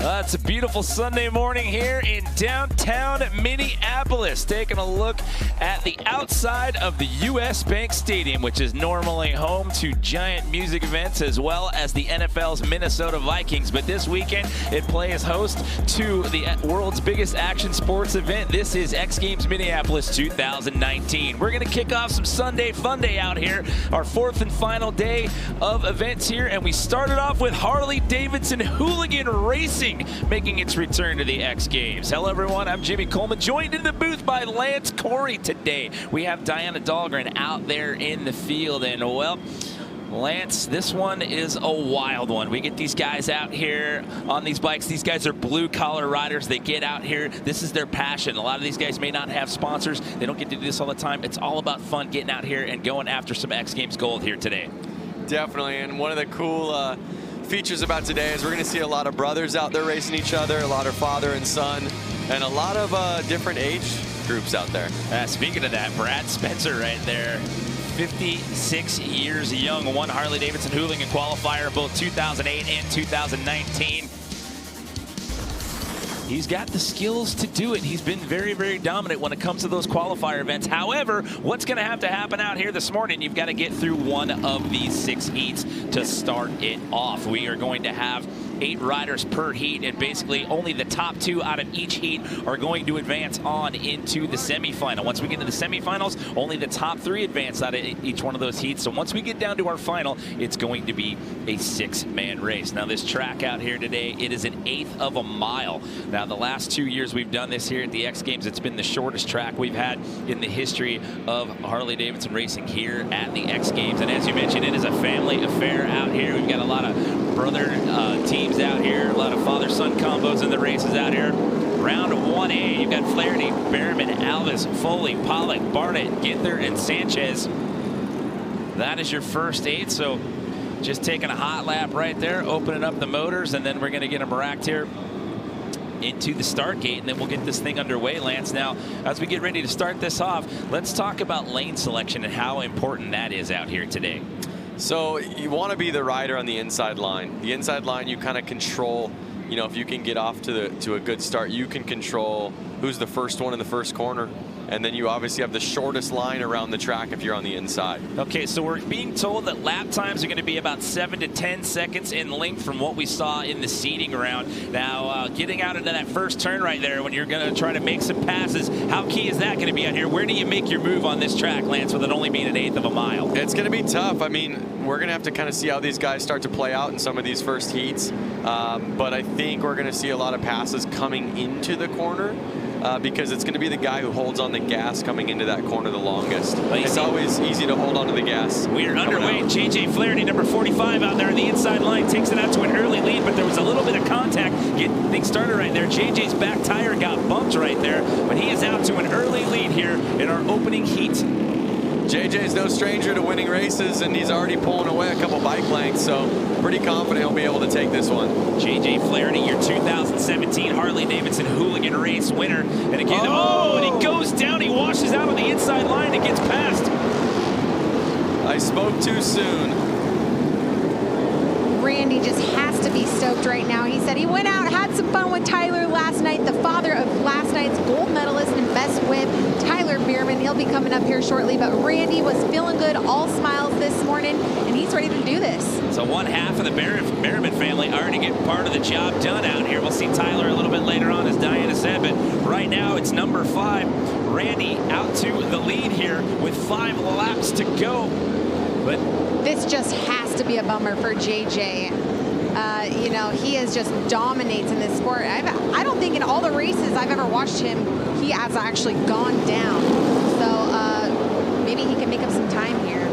It's a beautiful Sunday morning here in downtown Minneapolis. Taking a look at the outside of the U.S. Bank Stadium, which is normally home to giant music events as well as the NFL's Minnesota Vikings. But this weekend, it plays host to the world's biggest action sports event. This is X Games Minneapolis 2019. We're going to kick off some Sunday Fun Day out here, our fourth and final day of events here. And we started off with Harley-Davidson Hooligan Racing making its return to the X Games. Hello everyone, I'm Jimmy Coleman, joined in the booth by Lance Corey today. We have Diana Dahlgren out there in the field, and well, Lance, this one is a wild one. We get these guys out here on these bikes. These guys are blue-collar riders. They get out here. This is their passion. A lot of these guys may not have sponsors. They don't get to do this all the time. It's all about fun, getting out here and going after some X Games gold here today. Definitely, and one of the cool features about today is we're going to see a lot of brothers out there racing each other, a lot of father and son, and a lot of different age groups out there. Speaking of that, Brad Spencer right there, 56 years young, won Harley-Davidson Hooligan qualifier both 2008 and 2019. He's got the skills to do it. He's been very, very dominant when it comes to those qualifier events. However, what's going to happen out here this morning, you've got to get through one of these 6 heats to start it off. We are going to have 8 riders per heat, and basically only the top 2 out of each heat are going to advance on into the semifinal. Once we get to the semifinals, only the top 3 advance out of each one of those heats. So once we get down to our final, it's going to be a 6-man race. Now this track out here today, it is an 1/8 of a mile. Now the last 2 years we've done this here at the X Games, it's been the shortest track we've had in the history of Harley-Davidson racing here at the X Games. And as you mentioned, it is a family affair out here. We've got a lot of brother teams out here, a lot of father-son combos in the races out here. Round 1A, you've got Flaherty, Behrman, Alvis, Foley, Pollock, Barnett, Ginther, and Sanchez. That is your first 8, so just taking a hot lap right there, opening up the motors, and then we're going to get them racked here into the start gate, and then we'll get this thing underway, Lance. Now, as we get ready to start this off, let's talk about lane selection and how important that is out here today. So you want to be the rider on the inside line. The inside line, you kind of control, you know, if you can get off to a good start, you can control who's the first one in the first corner. And then you obviously have the shortest line around the track if you're on the inside. Okay, so we're being told that lap times are going to be about 7 to 10 seconds in length from what we saw in the seeding round. Now, getting out into that first turn right there when you're going to try to make some passes, how key is that going to be out here? Where do you make your move on this track, Lance, with it only being an 1/8 of a mile? It's going to be tough. I mean, we're going to have to kind of see how these guys start to play out in some of these first heats. But I think we're going to see a lot of passes coming into the corner. Because it's going to be the guy who holds on the gas coming into that corner the longest. It's always easy to hold on to the gas. We are underway. J.J. Flaherty, number 45, out there on the inside line, takes it out to an early lead, but there was a little bit of contact. Getting things started right there. J.J.'s back tire got bumped right there, but he is out to an early lead here in our opening heat. JJ's no stranger to winning races, and he's already pulling away a couple bike lengths, so pretty confident he'll be able to take this one. J.J. Flaherty, your 2017 Harley-Davidson Hooligan race winner. And again, and he goes down, he washes out on the inside line and gets past. I spoke too soon. Randy just has to be stoked right now. He said he went out, had some fun with Tyler last night, the father of last night's gold medalist and best whip, Tyler Behrman. He'll be coming up here shortly, but Randy was feeling good, all smiles this morning, and he's ready to do this. So one half of the Behrman family already getting part of the job done out here. We'll see Tyler a little bit later on, as Diana said, but right now it's number 5. Randy out to the lead here with 5 laps to go. But this just has to be a bummer for JJ. You know, he is just dominates in this sport. I don't think in all the races I've ever watched him, he has actually gone down. So maybe he can make up some time here.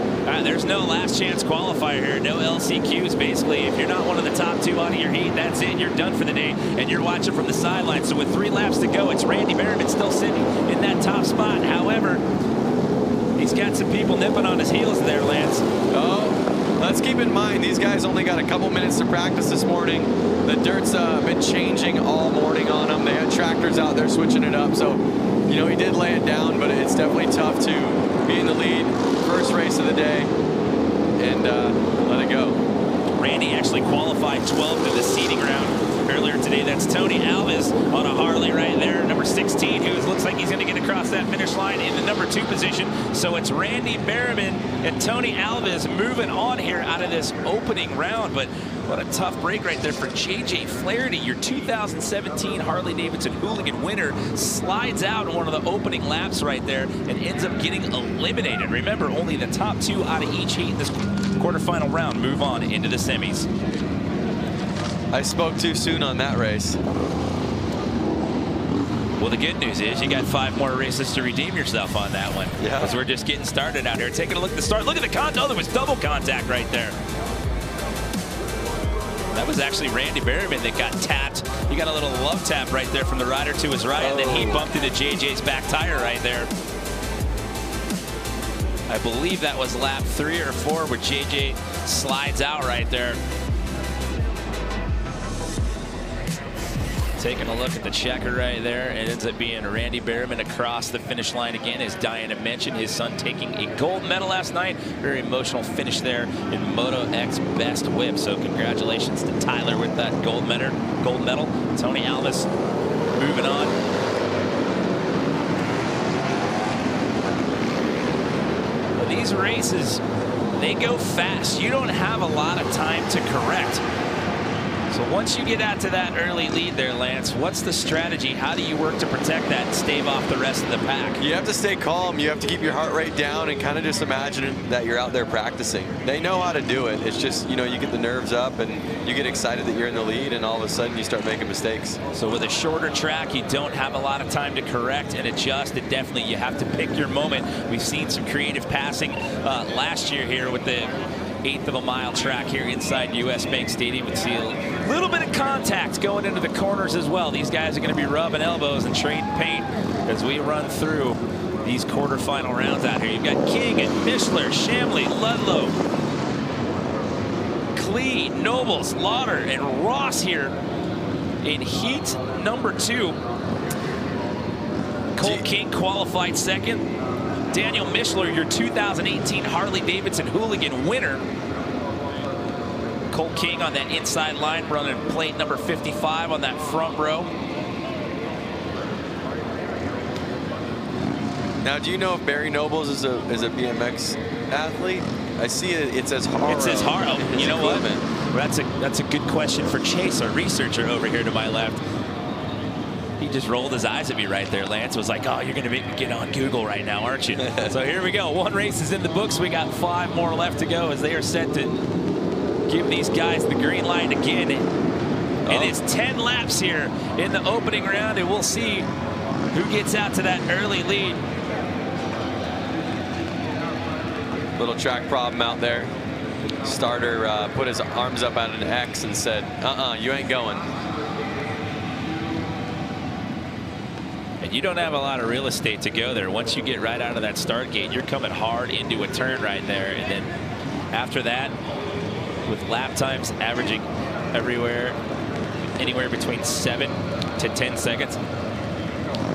There's no last chance qualifier here. No LCQs, basically. If you're not one of the top 2 out of your heat, that's it. You're done for the day, and you're watching from the sidelines. So with 3 laps to go, it's Randy Behrman still sitting in that top spot. However, he's got some people nipping on his heels there, Lance. Let's keep in mind, these guys only got a couple minutes to practice this morning. The dirt's been changing all morning on them. They had tractors out there switching it up. So, you know, he did lay it down, but it's definitely tough to be in the lead. First race of the day, and let it go. Randy actually qualified 12th in the seeding round. earlier today. That's Tony Alves on a Harley right there. Number 16, who looks like he's going to get across that finish line in the number 2 position. So it's Randy Berryman and Tony Alves moving on here out of this opening round. But what a tough break right there for J.J. Flaherty. Your 2017 Harley-Davidson Hooligan winner slides out in one of the opening laps right there and ends up getting eliminated. Remember, only the top 2 out of each heat in this quarterfinal round move on into the semis. I spoke too soon on that race. Well, the good news is you got 5 more races to redeem yourself on that one. Yeah. Because we're just getting started out here. Taking a look at the start. Look at the contact. Oh, there was double contact right there. That was actually Randy Berryman that got tapped. He got a little love tap right there from the rider to his right, and then he bumped into JJ's back tire right there. I believe that was lap 3 or 4 where JJ slides out right there. Taking a look at the checker right there, it ends up being Randy Berryman across the finish line again, as Diana mentioned, his son taking a gold medal last night. Very emotional finish there in Moto X Best Whip. So congratulations to Tyler with that gold medal. Tony Alves moving on. Well, these races, they go fast. You don't have a lot of time to correct. So once you get out to that early lead there, Lance, what's the strategy? How do you work to protect that and stave off the rest of the pack? You have to stay calm. You have to keep your heart rate down and kind of just imagine that you're out there practicing. They know how to do it. It's just, you know, you get the nerves up and you get excited that you're in the lead, and all of a sudden you start making mistakes. So with a shorter track, you don't have a lot of time to correct and adjust. And definitely you have to pick your moment. We've seen some creative passing last year here with the 1/8 of a mile track here inside US Bank Stadium. We see a little bit of contact going into the corners as well. These guys are going to be rubbing elbows and trading paint as we run through these quarterfinal rounds out here. You've got King and Mishler, Shamley, Ludlow, Klee, Nobles, Lauder, and Ross here in heat number 2. Cole King qualified second. Daniel Mishler, your 2018 Harley-Davidson Hooligan winner. Cole King on that inside line, running plate number 55 on that front row. Now, do you know if Barry Nobles is a BMX athlete? I see it says Haro. It says Haro. You know what? That's a good question for Chase, our researcher over here to my left. He just rolled his eyes at me right there. Lance was like, oh, you're going to make me get on Google right now, aren't you? So here we go. 1 race is in the books. We got 5 more left to go as they are set to give these guys the green light again. And it's 10 laps here in the opening round, and we'll see who gets out to that early lead. Little track problem out there. Starter put his arms up at an X and said, you ain't going. You don't have a lot of real estate to go there. Once you get right out of that start gate, you're coming hard into a turn right there. And then after that, with lap times averaging anywhere between 7 to 10 seconds.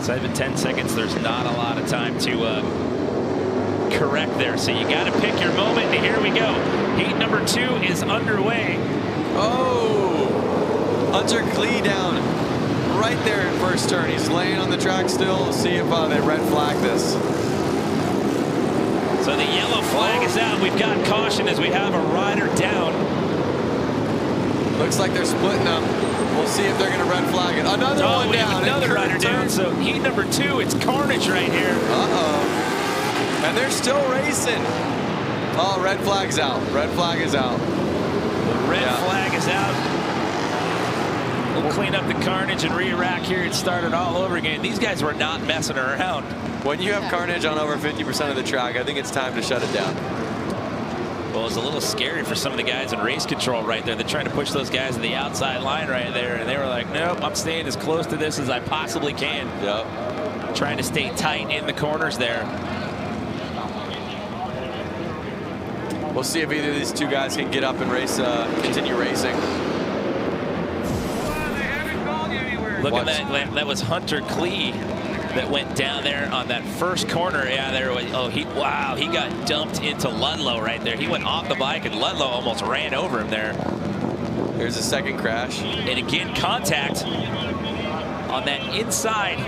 7 to 10 seconds, there's not a lot of time to correct there. So you got to pick your moment, and here we go. Heat number 2 is underway. Oh, Hunter Klee down right there in first turn. He's laying on the track still. We'll see if they red flag this. So the yellow flag is out. We've got caution as we have a rider down. Looks like they're splitting them. We'll see if they're going to red flag it. Another one down. Another rider down. So heat number 2, it's carnage right here. And they're still racing. Oh, red flag's out. Red flag is out. The red flag is out. We'll clean up the carnage and re-rack here and start it all over again. These guys were not messing around. When you have carnage on over 50% of the track, I think it's time to shut it down. Well, it's a little scary for some of the guys in race control right there. They're trying to push those guys to the outside line right there, and they were like, nope, I'm staying as close to this as I possibly can. Yep. Trying to stay tight in the corners there. We'll see if either of these 2 guys can get up and race, continue racing. Look at that. That was Hunter Klee that went down there on that first corner. Yeah, there was. Oh, he got dumped into Ludlow right there. He went off the bike, and Ludlow almost ran over him there. There's a second crash. And again, contact on that inside.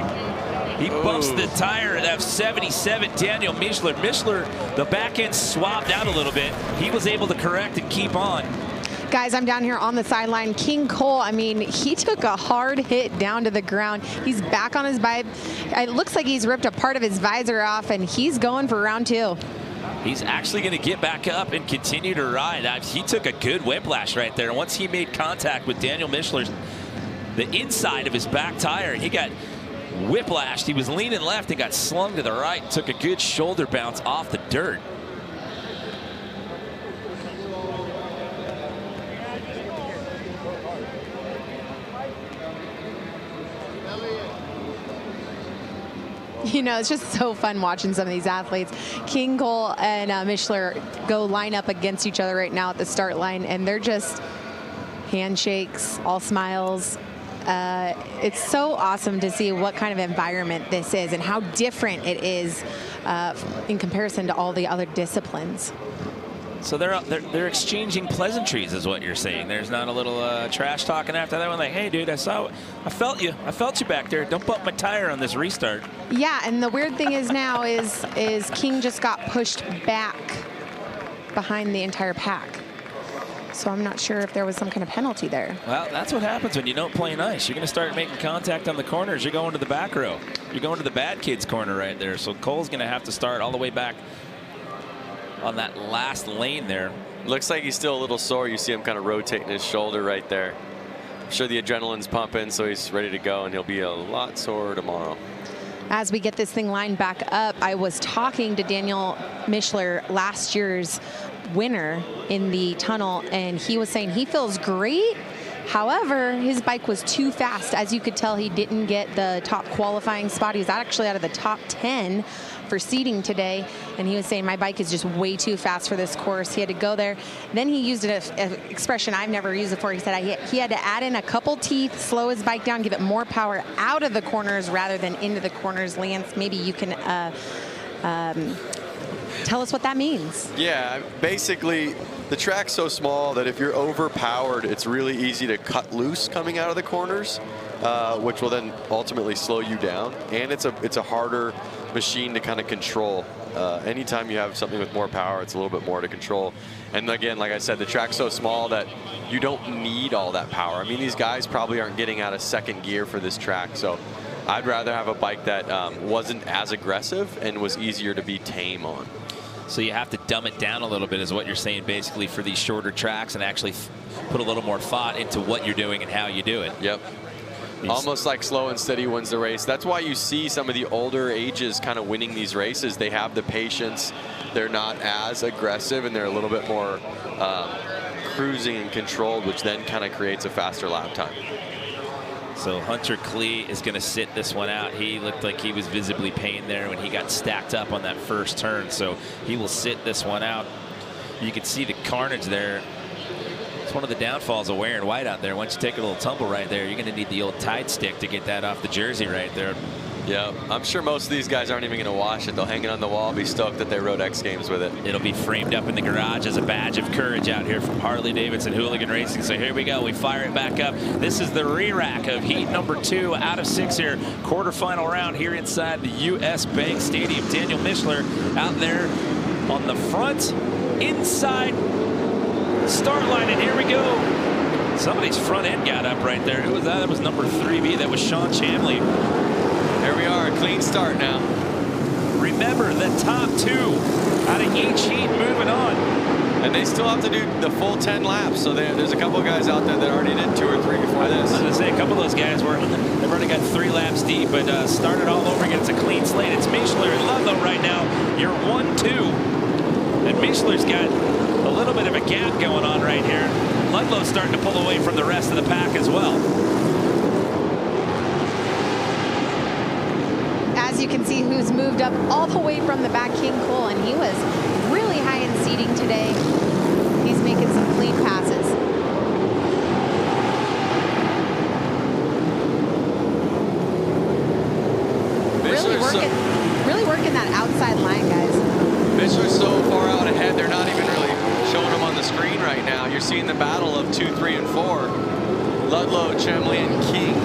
He bumps the tire of 77, Daniel Mischler. Mischler, the back end swapped out a little bit. He was able to correct and keep on. Guys, I'm down here on the sideline. King Cole, I mean, he took a hard hit down to the ground. He's back on his bike. It looks like he's ripped a part of his visor off, and he's going for round 2. He's actually going to get back up and continue to ride. He took a good whiplash right there. Once he made contact with Daniel Mischler's, the inside of his back tire, he got whiplashed. He was leaning left and got slung to the right. Took a good shoulder bounce off the dirt. You know, it's just so fun watching some of these athletes. King Cole and Mischler go line up against each other right now at the start line, and they're just handshakes, all smiles. It's so awesome to see what kind of environment this is and how different it is in comparison to all the other disciplines. So they're exchanging pleasantries, is what you're saying. There's not a little trash talking after that one, like, hey, dude, I felt you back there. Don't bump my tire on this restart. Yeah, and the weird thing is now is King just got pushed back behind the entire pack. So I'm not sure if there was some kind of penalty there. Well, that's what happens when you don't play nice. You're going to start making contact on the corners. You're going to the back row. You're going to the bad kids corner right there. So Cole's going to have to start all the way back on that last lane there. Looks like he's still a little sore. You see him kind of rotating his shoulder right there. I'm sure the adrenaline's pumping, so he's ready to go, and he'll be a lot sore tomorrow. As we get this thing lined back up, I was talking to Daniel Mischler, last year's winner in the tunnel, and he was saying he feels great. However, his bike was too fast. As you could tell, he didn't get the top qualifying spot. He was actually out of the top 10 for seeding today, and he was saying my bike is just way too fast for this course. He had to go there. Then he used an expression I've never used before. He said he had to add in a couple teeth, slow his bike down, give it more power out of the corners rather than into the corners. Lance, maybe you can tell us what that means. Yeah, basically the track's so small that if you're overpowered, it's really easy to cut loose coming out of the corners, which will then ultimately slow you down. And it's a harder machine to kind of control. Anytime you have something with more power, it's a little bit more to control. And again, like I said, the track's so small that you don't need all that power. I mean, these guys probably aren't getting out of second gear for this track. So I'd rather have a bike that wasn't as aggressive and was easier to be tame on. So you have to dumb it down a little bit is what you're saying basically for these shorter tracks and actually put a little more thought into what you're doing and how you do it. Yep. Almost like slow and steady wins the race. That's why you see some of the older ages kind of winning these races. They have the patience. They're not as aggressive, and they're a little bit more cruising and controlled, which then kind of creates a faster lap time. So Hunter Klee is going to sit this one out. He looked like he was visibly pained there when he got stacked up on that first turn. So he will sit this one out. You can see the carnage there. It's one of the downfalls of wearing white out there. Once you take a little tumble right there, you're going to need the old Tide stick to get that off the jersey right there. Yeah, I'm sure most of these guys aren't even going to wash it. They'll hang it on the wall, be stoked that they rode X Games with it. It'll be framed up in the garage as a badge of courage out here from Harley-Davidson Hooligan Racing. So here we go. We fire it back up. This is the re-rack of heat number 2 out of 6 here. Quarterfinal round here inside the U.S. Bank Stadium. Daniel Mischler out there on the front, inside start line. And here we go. Somebody's front end got up right there. Who was that? That was number 3B. That was Sean Chamley. There we are, a clean start now. Remember, the top 2 out of each heat moving on. And they still have to do the full 10 laps, so there's a couple of guys out there that already did 2 or 3 before this. I was going to say, a couple of those guys they've already got 3 laps deep, but started all over again. It's a clean slate. It's Mischler and Ludlow right now. You're 1-2. And Mischler's got a little bit of a gap going on right here. Ludlow's starting to pull away from the rest of the pack as well. As you can see, who's moved up all the way from the back, King Cole, and he was really high in seating today. He's making some clean passes. Really working that outside line, guys. Mischler's so far out ahead, they're not even really showing him on the screen right now. You're you're seeing the battle of 2, 3, and 4. Ludlow, Chemley, and King.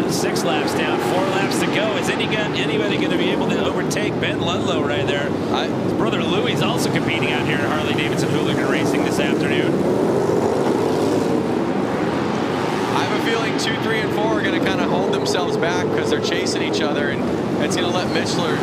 Six laps down, 4 laps to go. Is anybody going to be able to overtake Ben Ludlow right there? His brother Louis is also competing out here at Harley-Davidson Hooligan Racing this afternoon. I have a feeling 2, 3, and 4 are going to kind of hold themselves back because they're chasing each other, and it's going to let Michler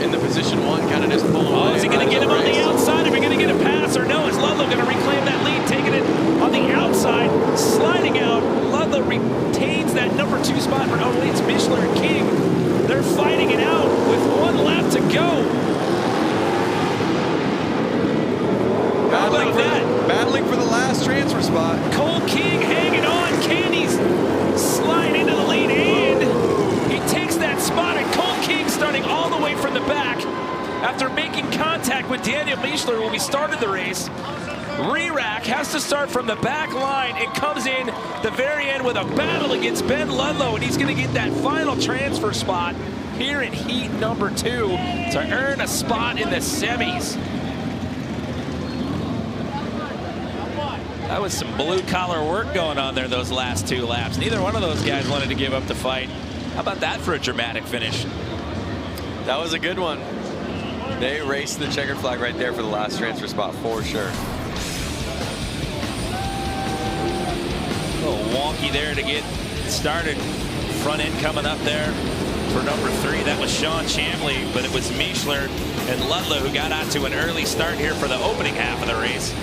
in the position 1 kind of just pull away. Oh, is he going to get him on the outside? Are we going to get a pass or no? Is Ludlow going to reclaim that lead, taking it on the outside, sliding out? Ludlow retains that number 2 spot for it's Michler and King. They're fighting it out with 1 lap to go. Battling for the last transfer spot. Cole King hanging on. Candy's slide into the lead, and he takes that spot, and Cole King starting all the way from the back after making contact with Daniel Michler when we started the race. Re-rack has to start from the back line and comes in the very end with a battle against Ben Ludlow, and he's going to get that final transfer spot here in heat number 2 to earn a spot in the semis. That was some blue-collar work going on there those last 2 laps. Neither one of those guys wanted to give up the fight. How about that for a dramatic finish? That was a good one. They raced the checkered flag right there for the last transfer spot for sure. A little wonky there to get started. Front end coming up there for number 3. That was Sean Chamley, but it was Michler and Ludlow who got out to an early start here for the opening half of the race.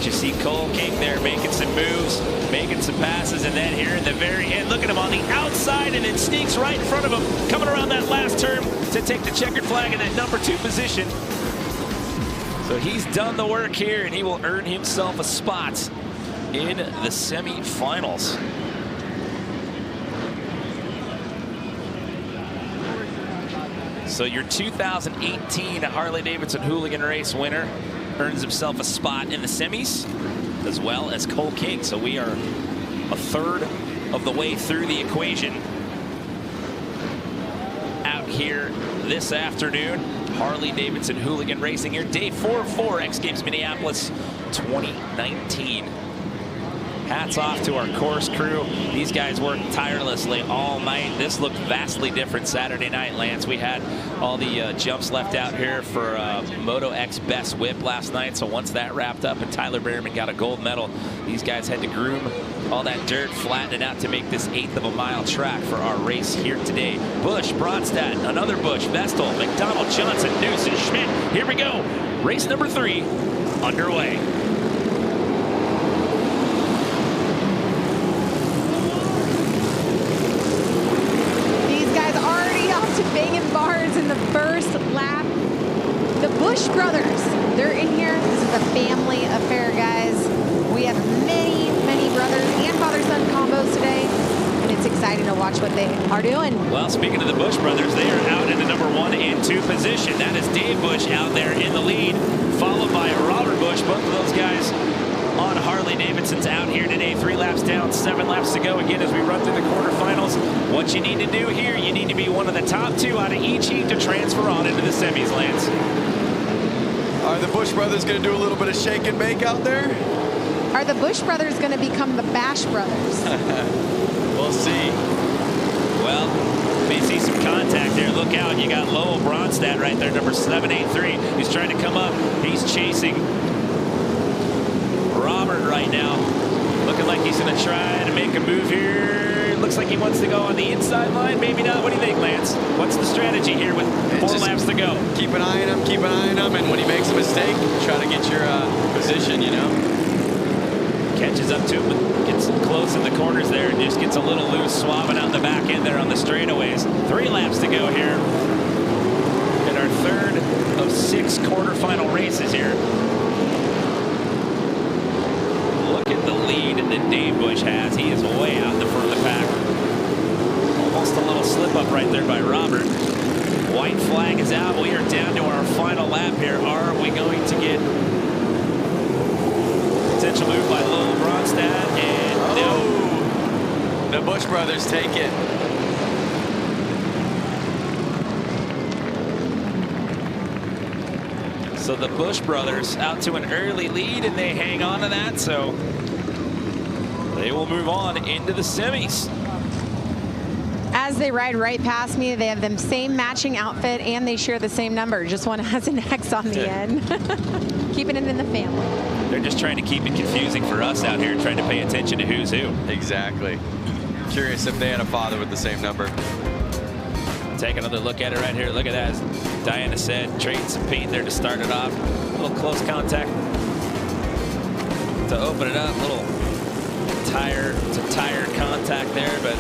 You see Cole King there making some moves, making some passes, and then here in the very end, look at him on the outside, and it sneaks right in front of him, coming around that last turn to take the checkered flag in that number 2 position. So he's done the work here, and he will earn himself a spot in the semifinals. So your 2018 Harley-Davidson Hooligan race winner earns himself a spot in the semis, as well as Cole King. So we are a third of the way through the equation out here this afternoon. Harley-Davidson Hooligan Racing here, day 4 of 4, X Games Minneapolis 2019. Hats off to our course crew. These guys worked tirelessly all night. This looked vastly different Saturday night, Lance. We had all the jumps left out here for Moto X Best Whip last night. So once that wrapped up and Tyler Behrman got a gold medal, these guys had to groom all that dirt, flatten it out to make this 1/8 of a mile track for our race here today. Busch, Bronstadt, another Busch, Vestal, McDonald, Johnson, Deuce, and Schmidt. Here we go. Race number 3 underway. Banging bars in the first lap. The Busch brothers, they're in here. This is a family affair, guys. We have many, many brothers and father-son combos today, and it's exciting to watch what they are doing. Well, speaking of the Busch brothers, they are out in the number 1 and 2 position. That is Dave Busch out there in the lead, followed by Robert Busch. Both of those guys on Harley-Davidson's out here today. 3 laps down, 7 laps to go. Again, as we run through the quarterfinals, what you need to do here, you need to be one of the top 2 out of each heat to transfer on into the semis, Lance. Are the Busch brothers going to do a little bit of shake and bake out there? Are the Busch brothers going to become the Bash brothers? We'll see. Well, may see some contact there. Look out, you got Lowell Bronstadt right there, number 783. He's trying to come up. He's chasing Robert right now, looking like he's going to try to make a move here. Looks like he wants to go on the inside line. Maybe not. What do you think, Lance? What's the strategy here with 4 laps to go? Keep an eye on him, and when he makes a mistake, try to get your position, you know. Catches up to him, gets close in the corners there, and just gets a little loose, swabbing out the back end there on the straightaways. 3 laps to go here in our 3rd of 6 quarterfinal races here. The lead that Dave Busch has. He is way out in the front of the pack. Almost a little slip up right there by Robert. White flag is out. We are down to our final lap here. Are we going to get potential move by Lowell Bronstadt? And no. The Busch brothers take it. So the Bush brothers out to an early lead, and they hang on to that. So they will move on into the semis. As they ride right past me, they have the same matching outfit and they share the same number. Just one has an X on the end. Keeping it in the family. They're just trying to keep it confusing for us out here, trying to pay attention to who's who. Exactly. Curious if they had a father with the same number. Take another look at it right here. Look at that. As Diana said, trading some paint there to start it off. A little close contact to open it up. A little tire contact there, but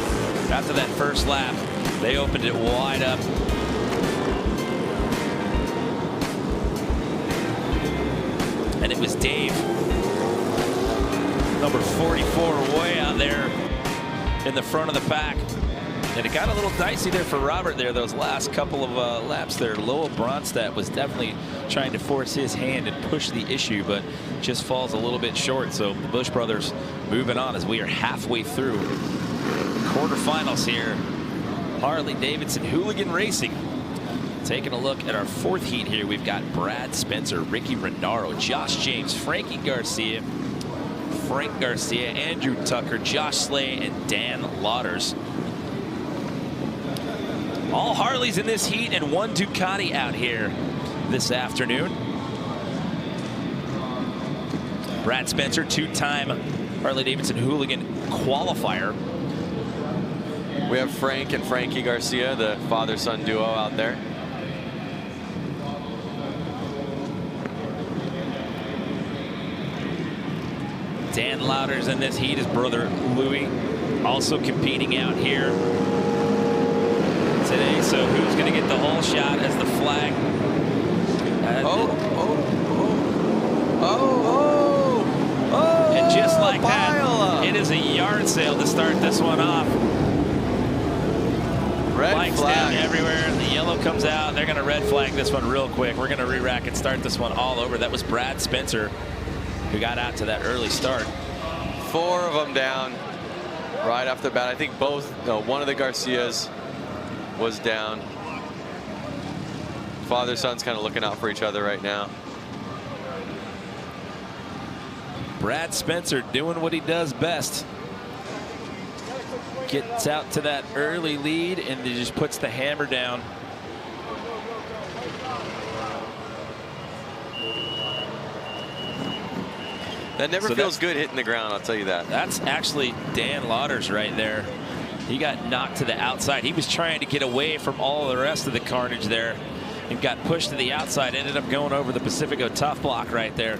after that first lap, they opened it wide up. And it was Dave, number 44, way out there in the front of the pack. And it got a little dicey there for Robert there, those last couple of laps there. Lowell Bronstadt was definitely trying to force his hand and push the issue, but just falls a little bit short. So the Bush brothers moving on as we are halfway through quarterfinals here. Harley-Davidson Hooligan Racing. Taking a look at our fourth heat here, we've got Brad Spencer, Ricky Renaro, Josh James, Frank Garcia, Andrew Tucker, Josh Slay, and Dan Lauders. All Harleys in this heat and one Ducati out here this afternoon. Brad Spencer, two-time Harley-Davidson Hooligan qualifier. We have Frank and Frankie Garcia, the father-son duo out there. Dan Lauders in this heat, his brother Louis also competing out here today. So who's going to get the whole shot as the flag? And just like that, it is a yard sale to start this one off. Red Flags flag down everywhere. The yellow comes out. They're going to red flag this one real quick. We're going to re-rack and start this one all over. That was Brad Spencer who got out to that early start. 4 of them down right off the bat. I think one of the Garcias was down. Father-son's kind of looking out for each other right now. Brad Spencer doing what he does best. Gets out to that early lead and he just puts the hammer down. That never feels good hitting the ground, I'll tell you that. That's actually Dan Lauders right there. He got knocked to the outside. He was trying to get away from all the rest of the carnage there and got pushed to the outside. Ended up going over the Pacifico tough block right there.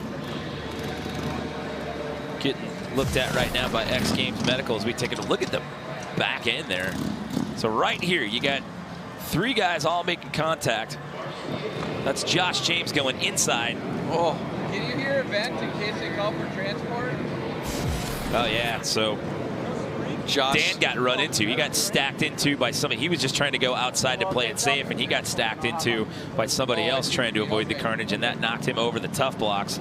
Getting looked at right now by X Games Medical as we take a look at the back end there. So right here, you got 3 guys all making contact. That's Josh James going inside. Oh. Can you hear a vent in case they call for transport? Oh, yeah. So Dan got run into. He got stacked into by somebody. He was just trying to go outside to play it safe, and he got stacked into by somebody else trying to avoid the carnage, and that knocked him over the tough blocks.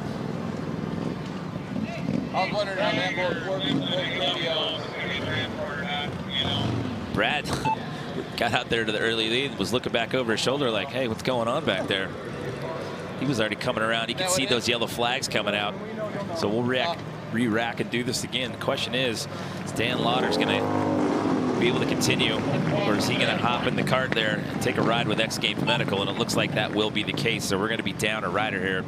I was wondering how that both works with radio. Brad got out there to the early lead, was looking back over his shoulder like, hey, what's going on back there? He was already coming around. You can see those yellow flags coming out. So we'll re-rack and do this again. The question is Dan Lauders going to be able to continue, or is he going to hop in the cart there and take a ride with X Games Medical? And it looks like that will be the case. So we're going to be down a rider here.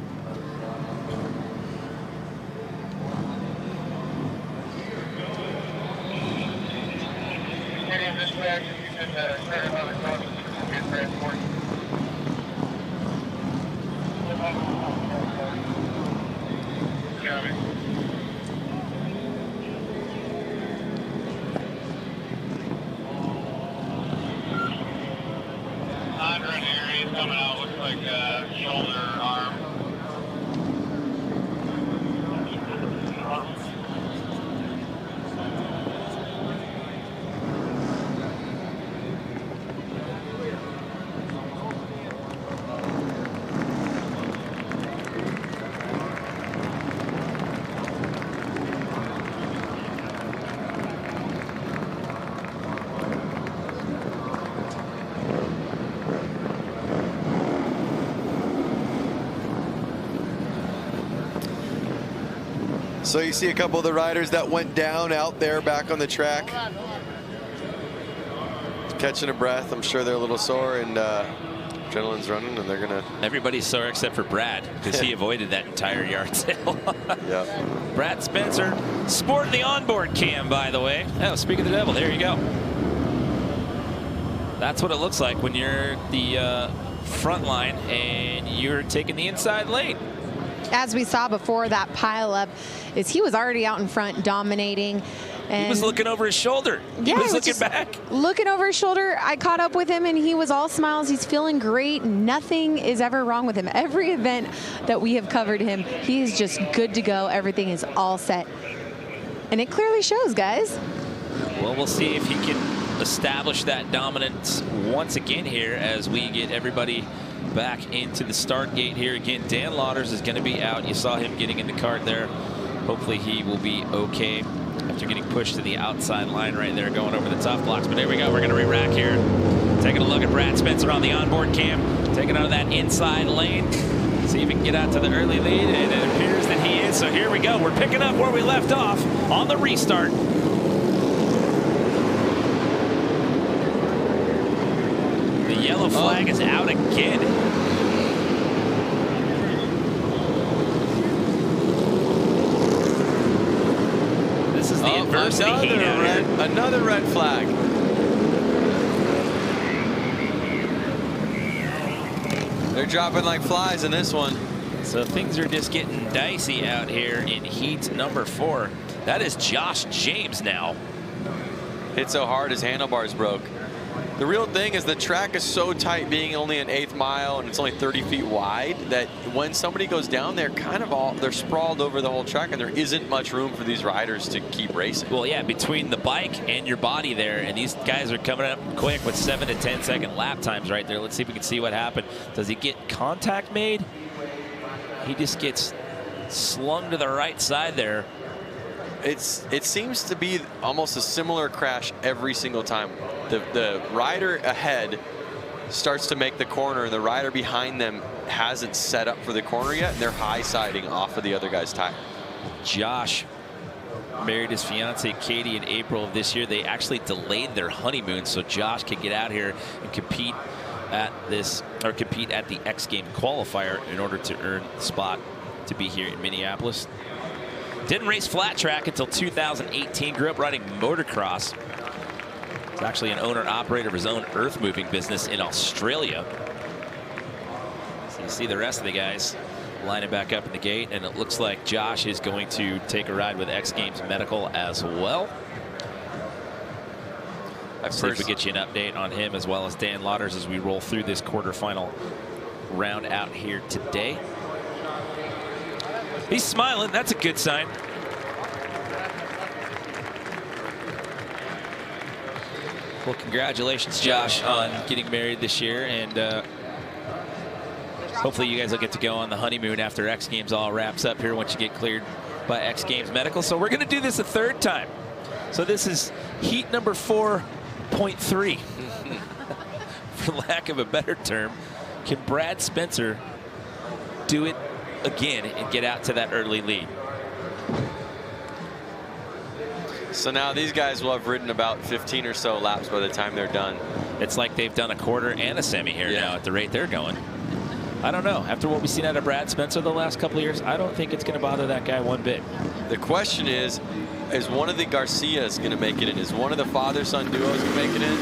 So you see a couple of the riders that went down out there back on the track. Catching a breath. I'm sure they're a little sore, and adrenaline's running, and they're gonna. Everybody's sore except for Brad, because he avoided that entire yard sale. Yep. Brad Spencer sporting the onboard cam, by the way. Oh, speak of the devil, there you go. That's what it looks like when you're the front line and you're taking the inside lane. As we saw before that pileup, is he was already out in front dominating. And he was looking over his shoulder. He was looking back. Looking over his shoulder. I caught up with him, and he was all smiles. He's feeling great. Nothing is ever wrong with him. Every event that we have covered him, he is just good to go. Everything is all set. And it clearly shows, guys. Well, we'll see if he can establish that dominance once again here as we get everybody back into the start gate here. Again, Dan Lauders is going to be out. You saw him getting in the cart there. Hopefully he will be okay after getting pushed to the outside line right there, going over the tough blocks. But there we go. We're going to re-rack here. Taking a look at Brad Spencer on the onboard cam. Taking out of that inside lane. See if he can get out to the early lead. And it appears that he is. So here we go. We're picking up where we left off on the restart. The yellow flag is out again. This is the adversity heat out here. Another red flag. They're dropping like flies in this one. So things are just getting dicey out here in heat number 4. That is Josh James now. Hit so hard his handlebars broke. The real thing is the track is so tight, being only an 1/8 mile and it's only 30 feet wide, that when somebody goes down there, they're sprawled over the whole track, and there isn't much room for these riders to keep racing. Well, yeah, between the bike and your body there, and these guys are coming up quick with 7 to 10 second lap times right there. Let's see if we can see what happened. Does he get contact made? He just gets slung to the right side there. It seems to be almost a similar crash every single time. The rider ahead starts to make the corner, and the rider behind them hasn't set up for the corner yet, and they're high-siding off of the other guy's tire. Josh married his fiancee Katie in April of this year. They actually delayed their honeymoon so Josh could get out here and compete at the X Games qualifier in order to earn the spot to be here in Minneapolis. Didn't race flat track until 2018. Grew up riding motocross. He's actually an owner-operator of his own earth-moving business in Australia. So you see the rest of the guys lining back up in the gate, and it looks like Josh is going to take a ride with X Games Medical as well. Let's see if we get you an update on him as well as Dan Lauders as we roll through this quarterfinal round out here today. He's smiling. That's a good sign. Well, congratulations, Josh, on getting married this year, and hopefully you guys will get to go on the honeymoon after X Games all wraps up here once you get cleared by X Games Medical. So we're going to do this a third time. So this is heat number 4.3, for lack of a better term. Can Brad Spencer do it again and get out to that early lead? So now these guys will have ridden about 15 or so laps by the time they're done. It's like they've done a quarter and a semi here now at the rate they're going. I don't know. After what we've seen out of Brad Spencer the last couple of years, I don't think it's going to bother that guy one bit. The question is one of the Garcias going to make it in? Is one of the father-son duos going to make it in?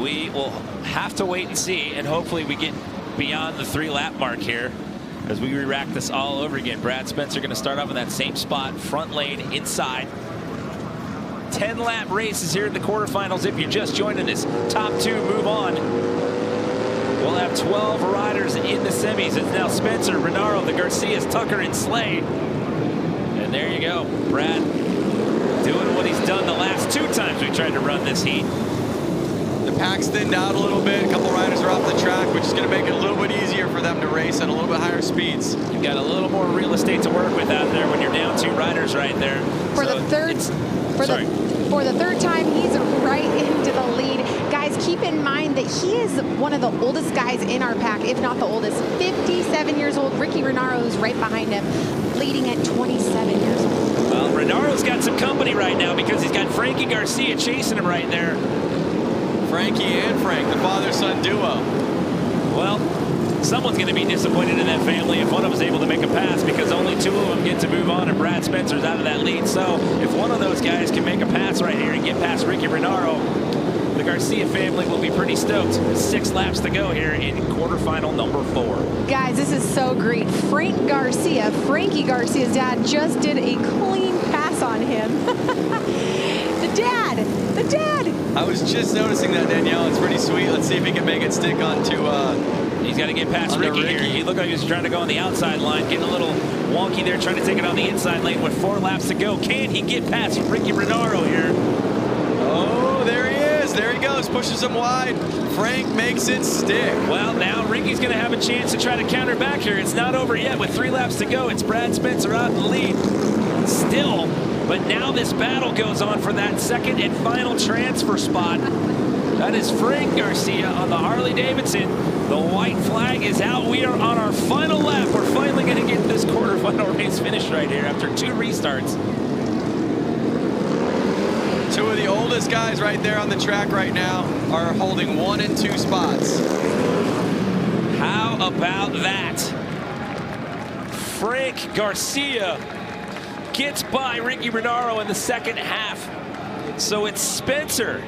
We will have to wait and see, and hopefully we get beyond the 3-lap mark here as we re-rack this all over again. Brad Spencer going to start off in that same spot, front lane, inside. 10-lap races here in the quarterfinals. If you're just joining us, top 2 move on. We'll have 12 riders in the semis. It's now Spencer, Renaro, the Garcias, Tucker, and Slade. And there you go. Brad doing what he's done the last 2 times we tried to run this heat. The pack's thinned out a little bit. A couple riders are off the track, which is going to make it a little bit easier for them to race at a little bit higher speeds. You've got a little more real estate to work with out there when you're down 2 riders right there. For the third time, he's right into the lead. Guys, keep in mind that he is one of the oldest guys in our pack, if not the oldest. 57 years old. Ricky Renaro is right behind him, leading at 27 years old. Well, Renaro's got some company right now because he's got Frankie Garcia chasing him right there. Frankie and Frank, the father-son duo. Well, someone's going to be disappointed in that family if one of them is able to make a pass, because only 2 of them get to move on, and Brad Spencer's out of that lead. So if one of those guys can make a pass right here and get past Ricky Renaro, the Garcia family will be pretty stoked. 6 laps to go here in quarterfinal number 4. Guys, this is so great. Frank Garcia, Frankie Garcia's dad, just did a clean pass on him. The dad. I was just noticing that, Danielle. It's pretty sweet. Let's see if he can make it stick onto... He's got to get past Ricky here. He looked like he was trying to go on the outside line, getting a little wonky there, trying to take it on the inside lane with 4 laps to go. Can he get past Ricky Renaro here? Oh, there he is. There he goes. Pushes him wide. Frank makes it stick. Well, now Ricky's going to have a chance to try to counter back here. It's not over yet with 3 laps to go. It's Brad Spencer out in the lead still. But now this battle goes on for that second and final transfer spot. That is Frank Garcia on the Harley-Davidson. The white flag is out. We are on our final lap. We're finally going to get this quarterfinal race finished right here after 2 restarts. 2 of the oldest guys right there on the track right now are holding 1 and 2 spots. How about that? Frank Garcia gets by Ricky Renaro in the second half. So it's Spencer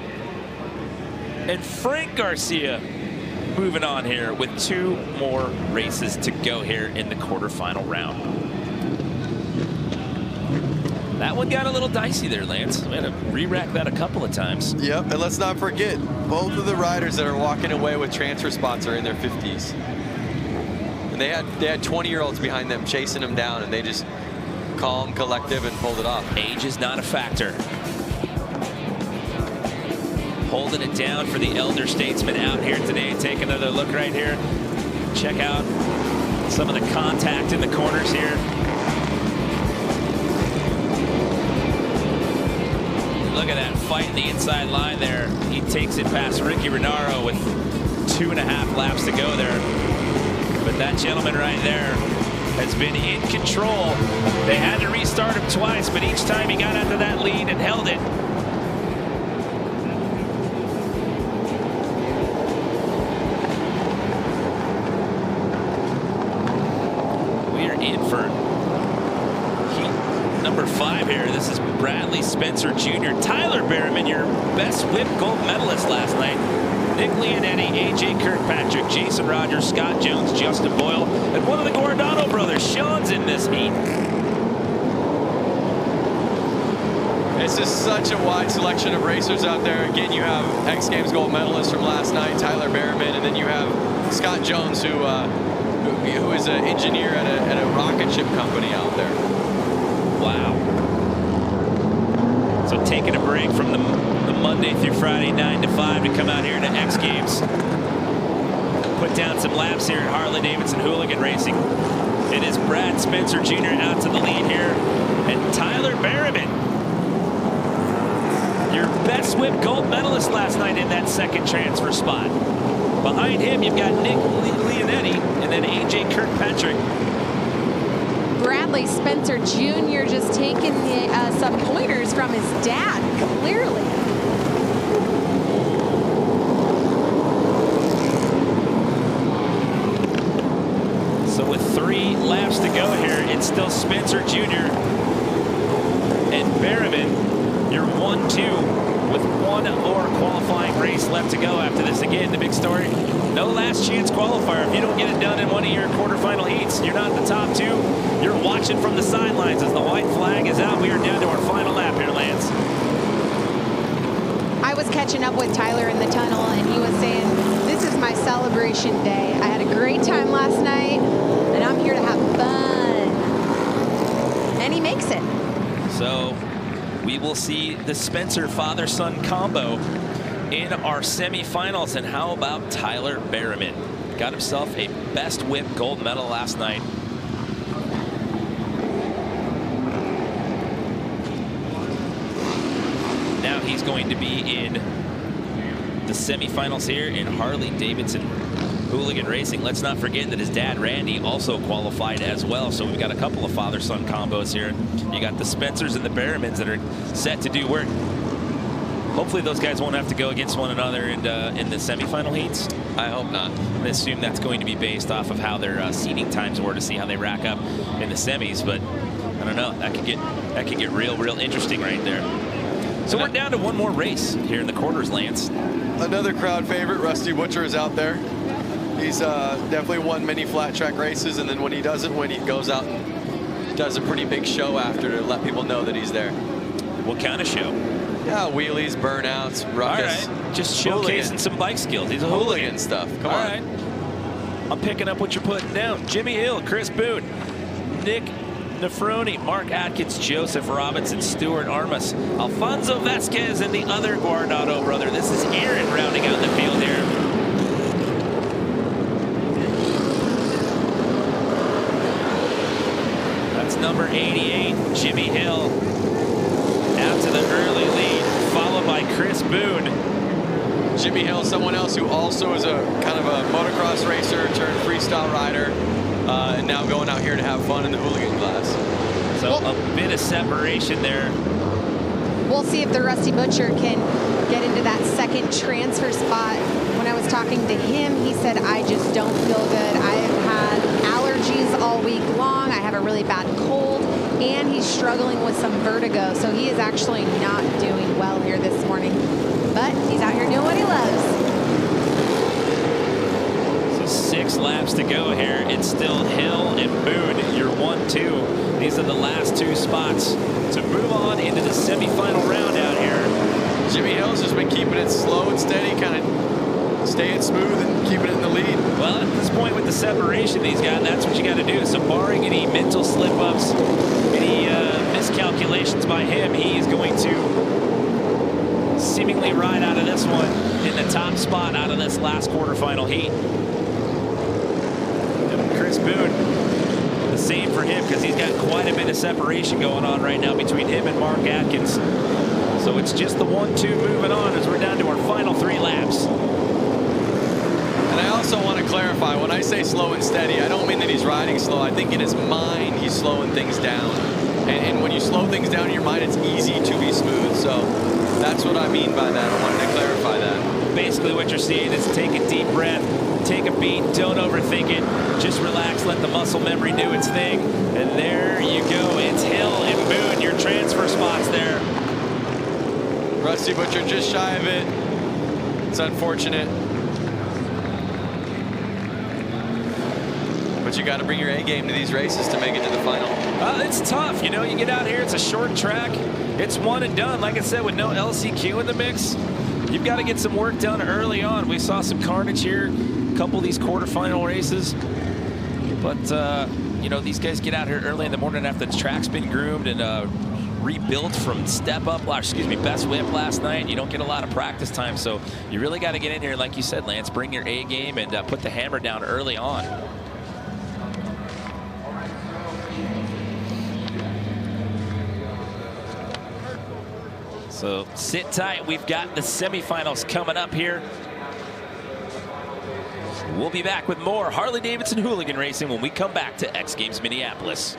and Frank Garcia moving on here with 2 more races to go here in the quarterfinal round. That one got a little dicey there, Lance. We had to re-rack that a couple of times. Yep, and let's not forget, both of the riders that are walking away with transfer spots are in their 50s. And they had 20-year-olds behind them chasing them down, and they just calm, collective, and pulled it off. Age is not a factor. Holding it down for the elder statesman out here today. Take another look right here. Check out some of the contact in the corners here. Look at that fight in the inside line there. He takes it past Ricky Renaro with 2.5 laps to go there. But that gentleman right there has been in control. They had to restart him twice, but each time he got out to that lead and held it. We are in for heat number 5 here. This is Bradley Spencer Jr. Tyler Berryman, your best whip gold medalist last night. Nick Leonetti, AJ Kirkpatrick, Jason Rogers, Scott Jones, Justin Boyle, and one of the Guardano brothers, Sean's in this heat. This is such a wide selection of racers out there. Again, you have X Games gold medalist from last night, Tyler Berryman, and then you have Scott Jones, who is an engineer at a rocket ship company out there. Wow. So taking a break from the Monday through Friday 9 to 5 to come out here to X Games. Put down some laps here at Harley-Davidson Hooligan Racing. It is Brad Spencer Jr. out to the lead here. And Tyler Berryman, your best whip gold medalist last night in that second transfer spot. Behind him, you've got Nick Leonetti and then AJ Kirkpatrick. Bradley Spencer Jr. just taking some pointers from his dad, clearly. So with 3 laps to go here, it's still Spencer Jr. and Berryman, your 1-2 with 1 more qualifying race left to go after this. Again, the big story, no last chance qualifier. If you don't get it done in one of your quarterfinal heats, you're not in the top 2. You're watching from the sidelines as the white flag is out. We are down to our final lap here, Lance. I was catching up with Tyler in the tunnel, and he was saying, this is my celebration day. I had a great time last night, and I'm here to have fun. And he makes it. So we will see the Spencer father-son combo in our semifinals. And how about Tyler Berryman? Got himself a best whip gold medal last night. Now he's going to be in the semifinals here in Harley-Davidson Hooligan Racing. Let's not forget that his dad, Randy, also qualified as well. So we've got a couple of father-son combos here. You got the Spencers and the Berrimans that are set to do work. Hopefully those guys won't have to go against one another in the semifinal heats. I hope not. I assume that's going to be based off of how their seeding times were to see how they rack up in the semis. But I don't know. That could get real interesting right there. So we're down to one more race here in the quarters, Lance. Another crowd favorite, Rusty Butcher, is out there. He's definitely won many flat track races, and then when he doesn't win, he goes out and does a pretty big show after to let people know that he's there. What kind of show? Yeah, wheelies, burnouts, ruckus. All right, just showcasing some bike skills. He's a hooligan stuff. Come on. All right. I'm picking up what you're putting down. Jimmy Hill, Chris Boone, Nick Nefroni, Mark Atkins, Joseph Robinson, Stuart Armas, Alfonso Vasquez, and the other Guardado brother. This is Aaron rounding out the field here. That's number 88, Jimmy Hill, out to the early lead, followed by Chris Boone. Jimmy Hill, someone else who also is a kind of a motocross racer turned freestyle rider, and now going out here to have fun in the hooligan class. So a bit of separation there. We'll see if the Rusty Butcher can get into that second transfer spot. When I was talking to him, he said, I just don't feel good. I have had allergies all week long. I have a really bad cold, and he's struggling with some vertigo. So he is actually not doing well here this morning. But he's out here doing what he loves. So 6 laps to go here. It's still Hill and Boone, your 1-2. These are the last 2 spots to move on into the semifinal round out here. Jimmy Hill's just been keeping it slow and steady, kind of staying smooth and keeping it in the lead. Well, at this point with the separation he's got, that's what you got to do. So barring any mental slip-ups, any miscalculations by him, he is going to seemingly ride out of this one in the top spot out of this last quarterfinal heat. And Chris Boone, the same for him, because he's got quite a bit of separation going on right now between him and Mark Atkins. So it's just the 1-2 moving on as we're down to our final 3 laps. And I also want to clarify, when I say slow and steady, I don't mean that he's riding slow. I think in his mind, he's slowing things down. And when you slow things down in your mind, it's easy to be smooth. So that's what I mean by that. I wanted to clarify that. Basically what you're seeing is take a deep breath, take a beat, don't overthink it, just relax, let the muscle memory do its thing, and there you go. It's Hill and Boone, your transfer spots there. Rusty Butcher just shy of it. It's unfortunate. But you got to bring your A game to these races to make it to the final. It's tough, you know, you get out here, it's a short track, it's one and done. Like I said, with no LCQ in the mix, you've got to get some work done early on. We saw some carnage here, a couple of these quarterfinal races. But, you know, these guys get out here early in the morning after the track's been groomed and rebuilt from best whip last night. You don't get a lot of practice time, so you really got to get in here, like you said, Lance, bring your A game and put the hammer down early on. So sit tight. We've got the semifinals coming up here. We'll be back with more Harley-Davidson Hooligan Racing when we come back to X Games Minneapolis.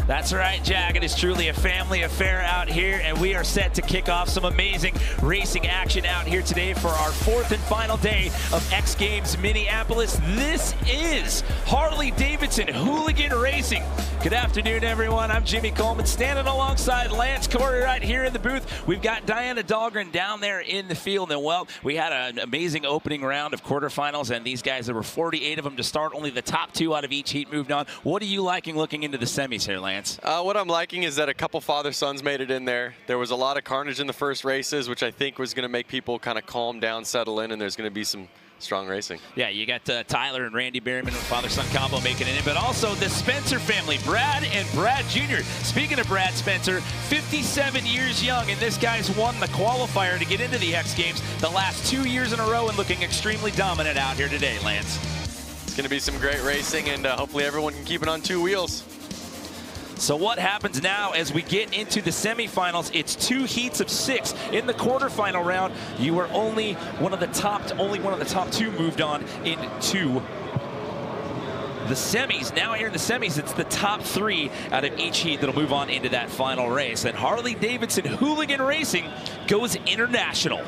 That's right, Jack. It is truly a family affair out here, and we are set to kick off some amazing racing action out here today for our 4th and final day of X Games Minneapolis. This is Harley-Davidson Hooligan Racing. Good afternoon, everyone. I'm Jimmy Coleman, standing alongside Lance Corey right here in the booth. We've got Diana Dahlgren down there in the field, and well, we had an amazing opening round of quarterfinals, and these guys, there were 48 of them to start. Only the top 2 out of each heat moved on. What are you liking looking into the semis here, Lance? What I'm liking is that a couple father-sons made it in there. There was a lot of carnage in the first races, which I think was going to make people kind of calm down, settle in, and there's going to be some strong racing. Yeah, you got Tyler and Randy Berryman with father-son combo making it in, but also the Spencer family, Brad and Brad Jr. Speaking of Brad Spencer, 57 years young, and this guy's won the qualifier to get into the X Games the last 2 years in a row and looking extremely dominant out here today, Lance. It's going to be some great racing, and hopefully everyone can keep it on 2 wheels. So what happens now as we get into the semifinals? It's 2 heats of 6. In the quarterfinal round, you were only one of the top 2 moved on into the semis. Now here in the semis, it's the top 3 out of each heat that'll move on into that final race. And Harley-Davidson Hooligan Racing goes international.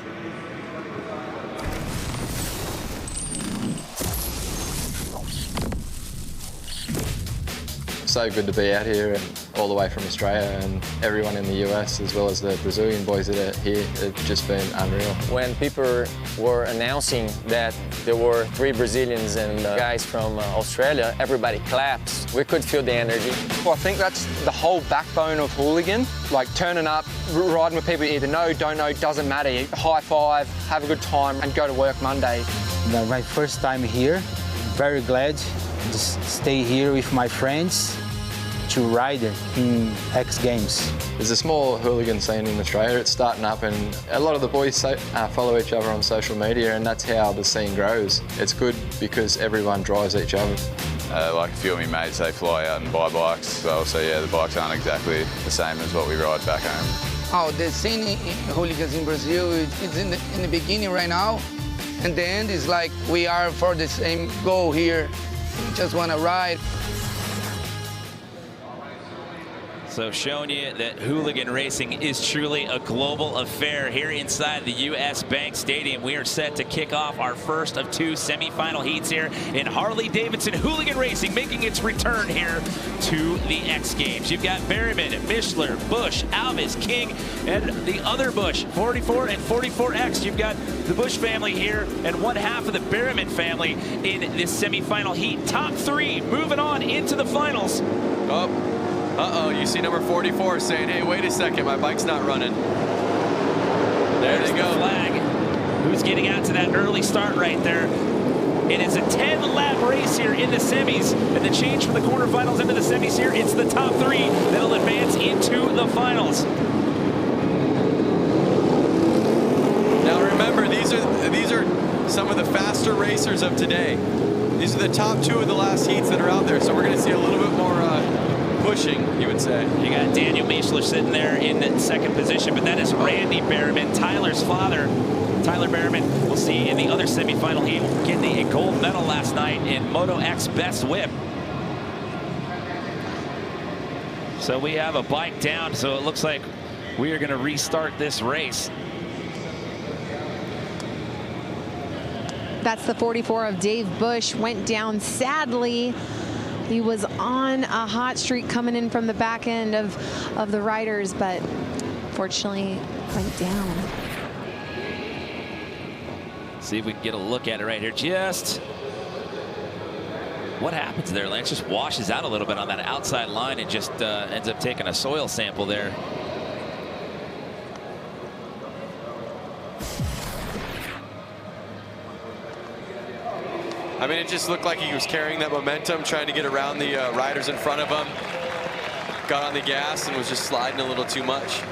So good to be out here and all the way from Australia, and everyone in the US as well as the Brazilian boys that are here. It's just been unreal. When people were announcing that there were 3 Brazilians and guys from Australia, everybody claps. We could feel the energy. Well, I think that's the whole backbone of Hooligan. Like turning up, riding with people you either know, don't know, doesn't matter. You high five, have a good time and go to work Monday. My first time here, very glad to stay here with my friends to ride in X Games. There's a small hooligan scene in Australia. It's starting up, and a lot of the boys follow each other on social media, and that's how the scene grows. It's good because everyone drives each other. Like a few of my mates, they fly out and buy bikes as well, so yeah, the bikes aren't exactly the same as what we ride back home. Oh, the scene in hooligans in Brazil, it's in the beginning right now, and the end is like we are for the same goal here. We just want to ride. So showing you that hooligan racing is truly a global affair here inside the US Bank Stadium. We are set to kick off our first of 2 semifinal heats here in Harley-Davidson Hooligan Racing, making its return here to the X Games. You've got Berryman, Mishler, Busch, Alves, King, and the other Busch, 44 and 44X. You've got the Busch family here and one half of the Berryman family in this semifinal heat. Top 3 moving on into the finals. Uh-oh, you see number 44 saying, hey, wait a second, my bike's not running. There they go. The flag. Who's getting out to that early start right there? It is a 10-lap race here in the semis, and the change from the quarterfinals into the semis here, it's the top 3 that'll advance into the finals. Now remember, these are some of the faster racers of today. These are the top 2 of the last heats that are out there, so we're going to see a little bit more pushing, you would say. You got Daniel Mishler sitting there in 2nd position, but that is Randy Berryman, Tyler's father. Tyler Berryman, we'll see in the other semifinal heat, getting a gold medal last night in Moto X Best Whip. So we have a bike down, so it looks like we are going to restart this race. That's the 44 of Dave Busch, went down sadly. He was on a hot streak coming in from the back end of the riders, but fortunately went down. See if we can get a look at it right here. Just what happens there, Lance? Just washes out a little bit on that outside line and just ends up taking a soil sample there. I mean, it just looked like he was carrying that momentum, trying to get around the riders in front of him. Got on the gas and was just sliding a little too much.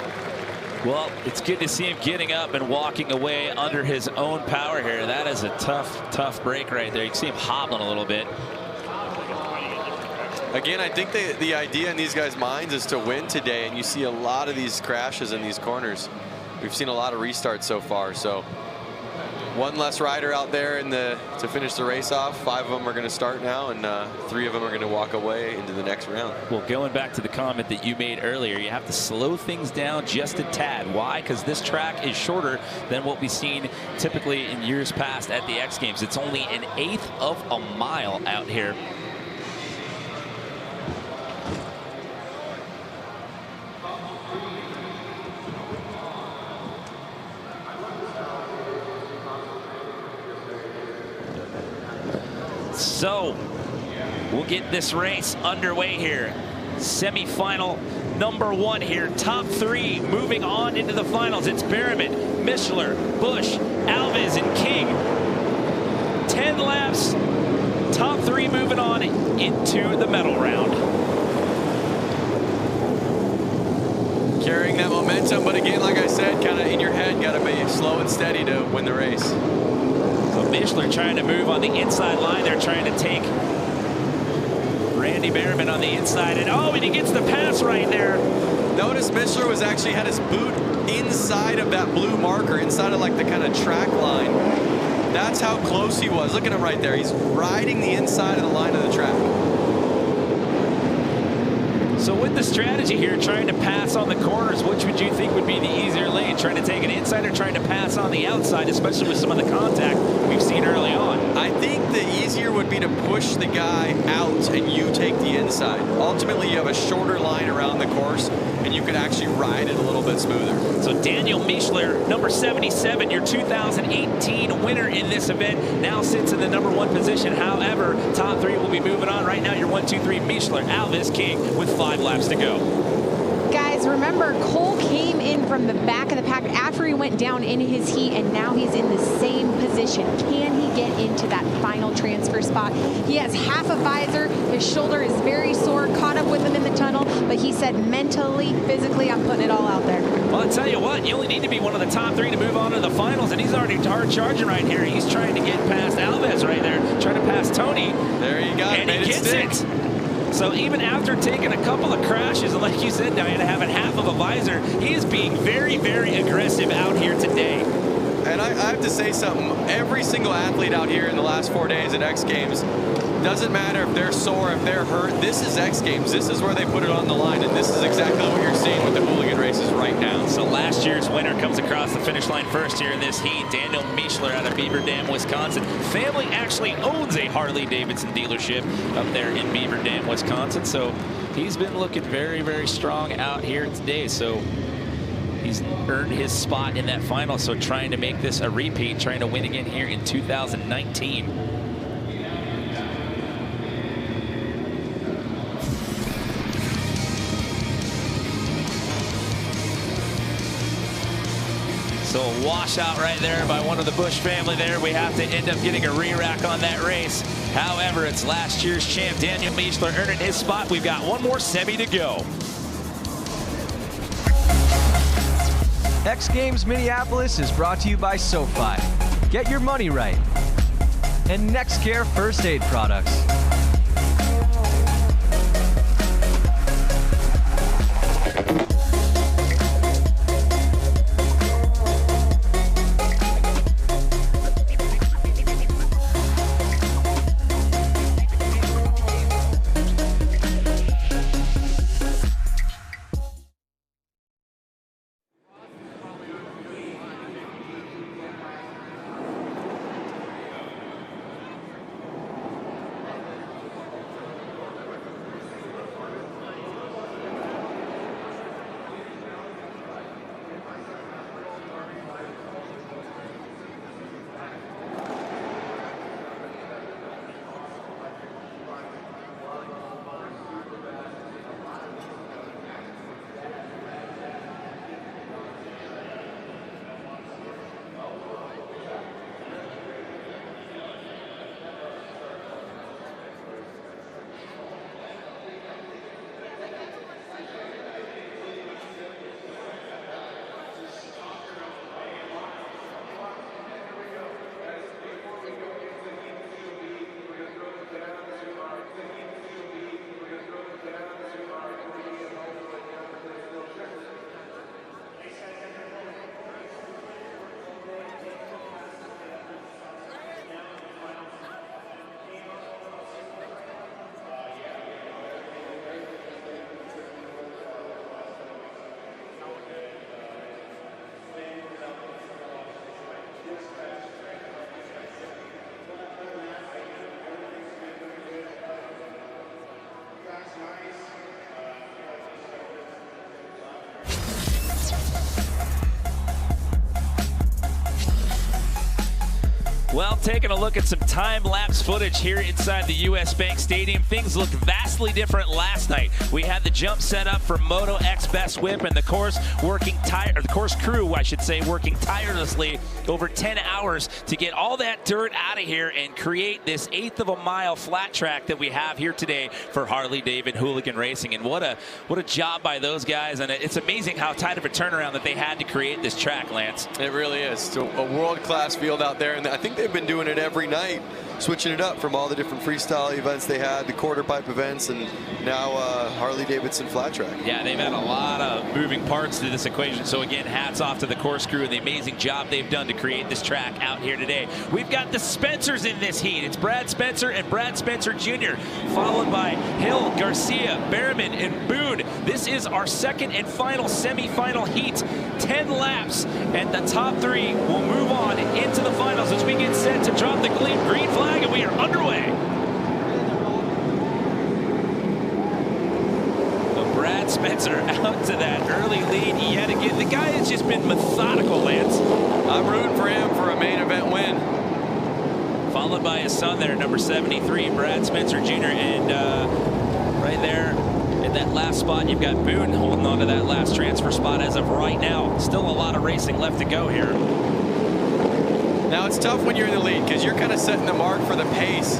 Well, it's good to see him getting up and walking away under his own power here. That is a tough break right there. You can see him hobbling a little bit. Again, I think the idea in these guys' minds is to win today, and you see a lot of these crashes in these corners. We've seen a lot of restarts so far, so one less rider out there to finish the race off. 5 of them are going to start now, and 3 of them are going to walk away into the next round. Well, going back to the comment that you made earlier, you have to slow things down just a tad. Why? Because this track is shorter than what we've seen typically in years past at the X Games. It's only 1/8 of a mile out here. So we'll get this race underway here. Semi-final number 1 here. Top 3 moving on into the finals. It's Berriman, Mishler, Busch, Alves, and King. 10 laps. Top 3 moving on into the medal round. Carrying that momentum, but again, like I said, kind of in your head, got to be slow and steady to win the race. So Mishler trying to move on the inside line. They're trying to take Randy Berriman on the inside. And he gets the pass right there. Notice Mishler was actually had his boot inside of that blue marker, inside of like the kind of track line. That's how close he was. Look at him right there. He's riding the inside of the line of the track. So with the strategy here, trying to pass on the corners, which would you think would be the easier lane? Trying to take an inside or trying to pass on the outside, especially with some of the contact we've seen early on? I think the easier would be to push the guy out and you take the inside. Ultimately, you have a shorter line around the course and you could actually ride it a little bit smoother. So Daniel Mishler, number 77, your 2018 winner in this event, now sits in the number 1 position. However, top 3 will be moving on. Right now, you're 1, 2, 3, Mishler, Alves, King with 5 laps to go. Guys, remember, Cole came in from the back of the pack after he went down in his heat, and now he's in the same position. Can he get into that final transfer spot? He has half a visor. His shoulder is very sore, caught up with him in the tunnel, but he said mentally, physically, I'm putting it all out there. Well, I'll tell you what, you only need to be one of the top 3 to move on to the finals, and he's already hard charging right here. He's trying to get past Alves right there, trying to pass Tony. There you go. And he gets it. So even after taking a couple of crashes, and like you said, Diana, having half of a visor, he is being very, very aggressive out here today. And I have to say something. Every single athlete out here in the last 4 days at X Games, doesn't matter if they're sore, if they're hurt, this is X Games. This is where they put it on the line, and this is exactly what you're seeing with the hooligan races right now. So last year's winner comes across the finish line first here in this heat. Daniel Mishler out of Beaver Dam, Wisconsin. Family actually owns a Harley-Davidson dealership up there in Beaver Dam, Wisconsin. So he's been looking very, very strong out here today. So he's earned his spot in that final. So trying to make this a repeat, trying to win again here in 2019. So a washout right there by one of the Busch family there. We have to end up getting a re-rack on that race. However, it's last year's champ, Daniel Mishler, earning his spot. We've got one more semi to go. X Games Minneapolis is brought to you by SoFi. Get your money right. And NextCare First Aid Products. Well, taking a look at some time-lapse footage here inside the US Bank Stadium, things look vastly different last night. We had the jump set up for Moto X Best Whip, and the course crew, I should say, working tirelessly over 10 hours to get all that dirt out of here and create this 1/8 of a mile flat track that we have here today for Harley-Davidson Hooligan Racing. And what a job by those guys, and it's amazing how tight of a turnaround that they had to create this track, Lance. It really is. So a world-class field out there, and I think they've been doing it every night, switching it up from all the different freestyle events they had, the quarter pipe events, and now Harley-Davidson flat track. Yeah, they've had a lot of moving parts to this equation. So again, hats off to the course crew and the amazing job they've done to create this track out here today. We've got the Spencers in this heat. It's Brad Spencer and Brad Spencer Jr., followed by Hill, Garcia, Behrman, and Boone. This is our second and final semifinal heat. 10 laps, and the top 3 will move on into the finals as we get set to drop the green flag, and we are underway. So Brad Spencer out to that early lead yet again. The guy has just been methodical, Lance. I'm rooting for him for a main event win. Followed by his son there, number 73, Brad Spencer Jr., and right there in that last spot, you've got Boone holding on to that last transfer spot as of right now. Still a lot of racing left to go here. Now, it's tough when you're in the lead because you're kind of setting the mark for the pace.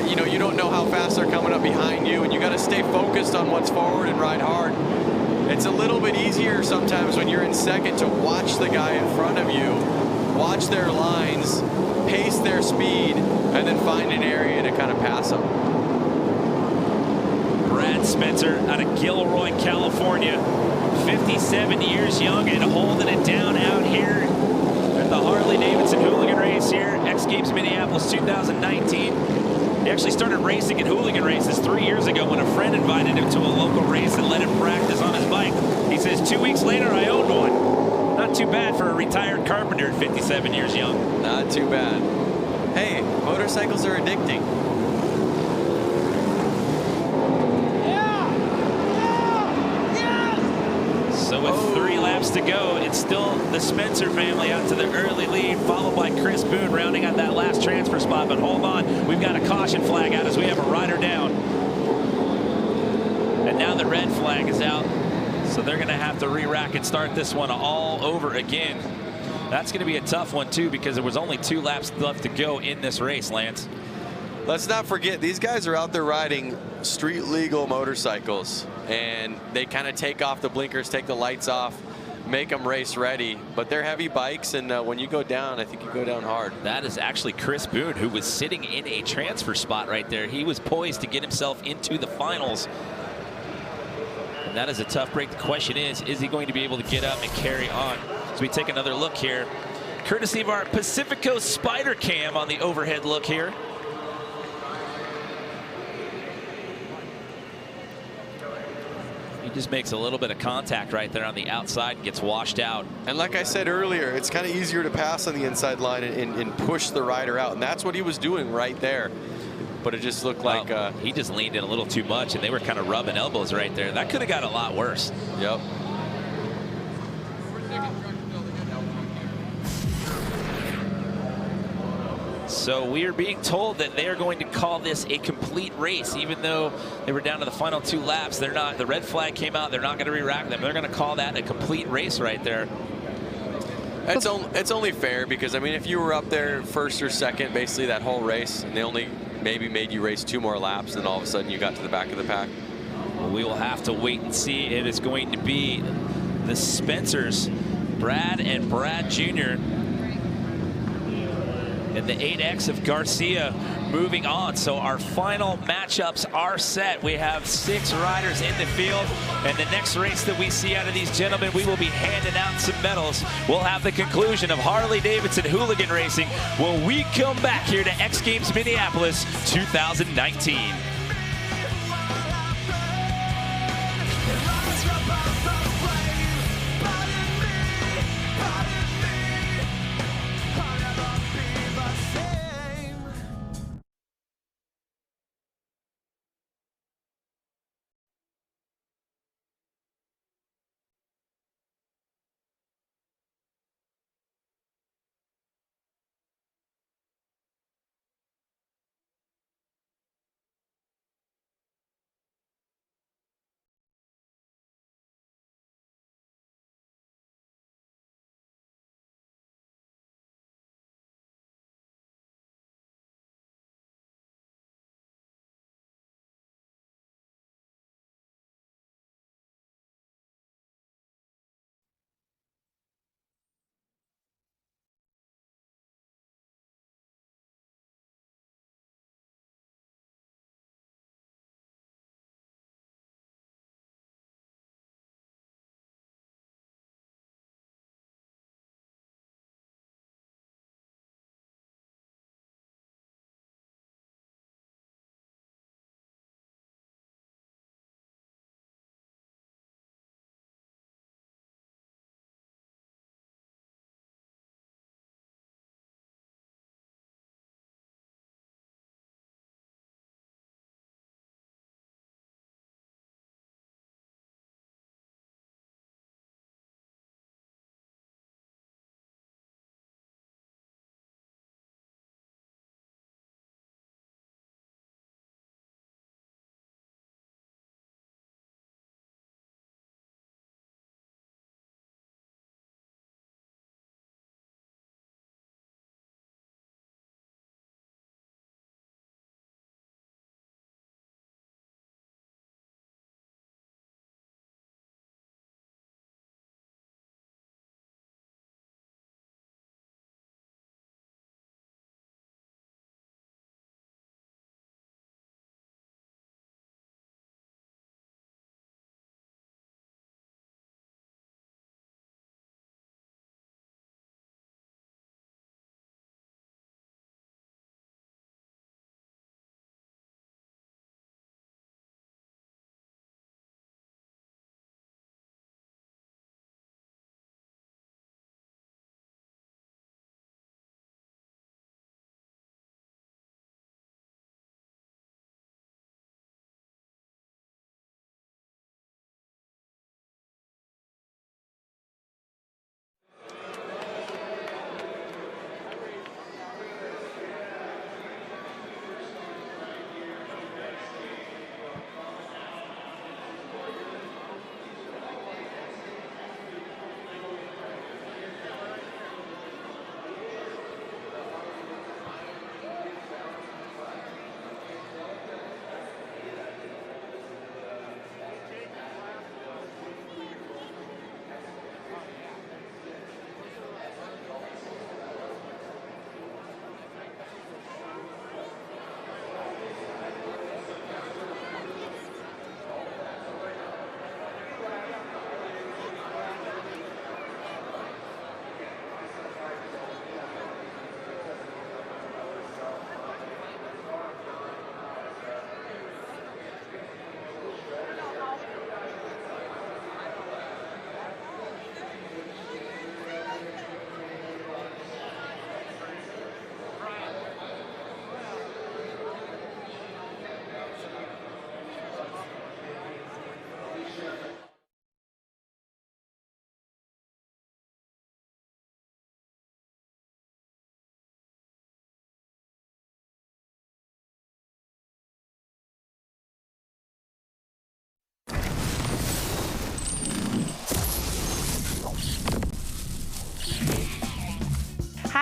You know, you don't know how fast they're coming up behind you, and you got to stay focused on what's forward and ride hard. It's a little bit easier sometimes when you're in second to watch the guy in front of you, watch their lines, pace their speed, and then find an area to kind of pass them. Brad Spencer out of Gilroy, California, 57 years young and holding it down out here at the Harley-Davidson Hooligan race here, X Games Minneapolis 2019. He actually started racing in hooligan races 3 years ago when a friend invited him to a local race and let him practice on his bike. He says, 2 weeks later, I owned one. Not too bad for a retired carpenter at 57 years young. Not too bad. Hey, motorcycles are addicting. So with 3 laps to go, it's still the Spencer family out to the early lead, followed by Chris Boone rounding out that last transfer spot. But hold on, we've got a caution flag out as we have a rider down. And now the red flag is out. So they're going to have to re-rack and start this one all over again. That's going to be a tough one, too, because there was only 2 laps left to go in this race, Lance. Let's not forget, these guys are out there riding street legal motorcycles, and they kind of take off the blinkers, take the lights off, make them race ready. But they're heavy bikes, and when you go down, I think you go down hard. That is actually Chris Boone, who was sitting in a transfer spot right there. He was poised to get himself into the finals. And that is a tough break. The question is he going to be able to get up and carry on? So we take another look here, courtesy of our Pacifico Spider Cam on the overhead look here. He just makes a little bit of contact right there on the outside and gets washed out. And like I said earlier, it's kind of easier to pass on the inside line and push the rider out. And that's what he was doing right there. But it just looked like he just leaned in a little too much, and they were kind of rubbing elbows right there. That could have got a lot worse. Yep. So we are being told that they are going to call this a complete race, even though they were down to the final 2 laps. They're not. The red flag came out. They're not going to re-rack them. They're going to call that a complete race right there. It's only fair because, I mean, if you were up there first or second basically that whole race, and they only maybe made you race 2 more laps, and all of a sudden you got to the back of the pack. Well, we will have to wait and see. It is going to be the Spencers, Brad and Brad Jr., and the 8X of Garcia moving on. So our final matchups are set. We have 6 riders in the field, and the next race that we see out of these gentlemen, we will be handing out some medals. We'll have the conclusion of Harley-Davidson Hooligan Racing when we come back here to X Games Minneapolis 2019.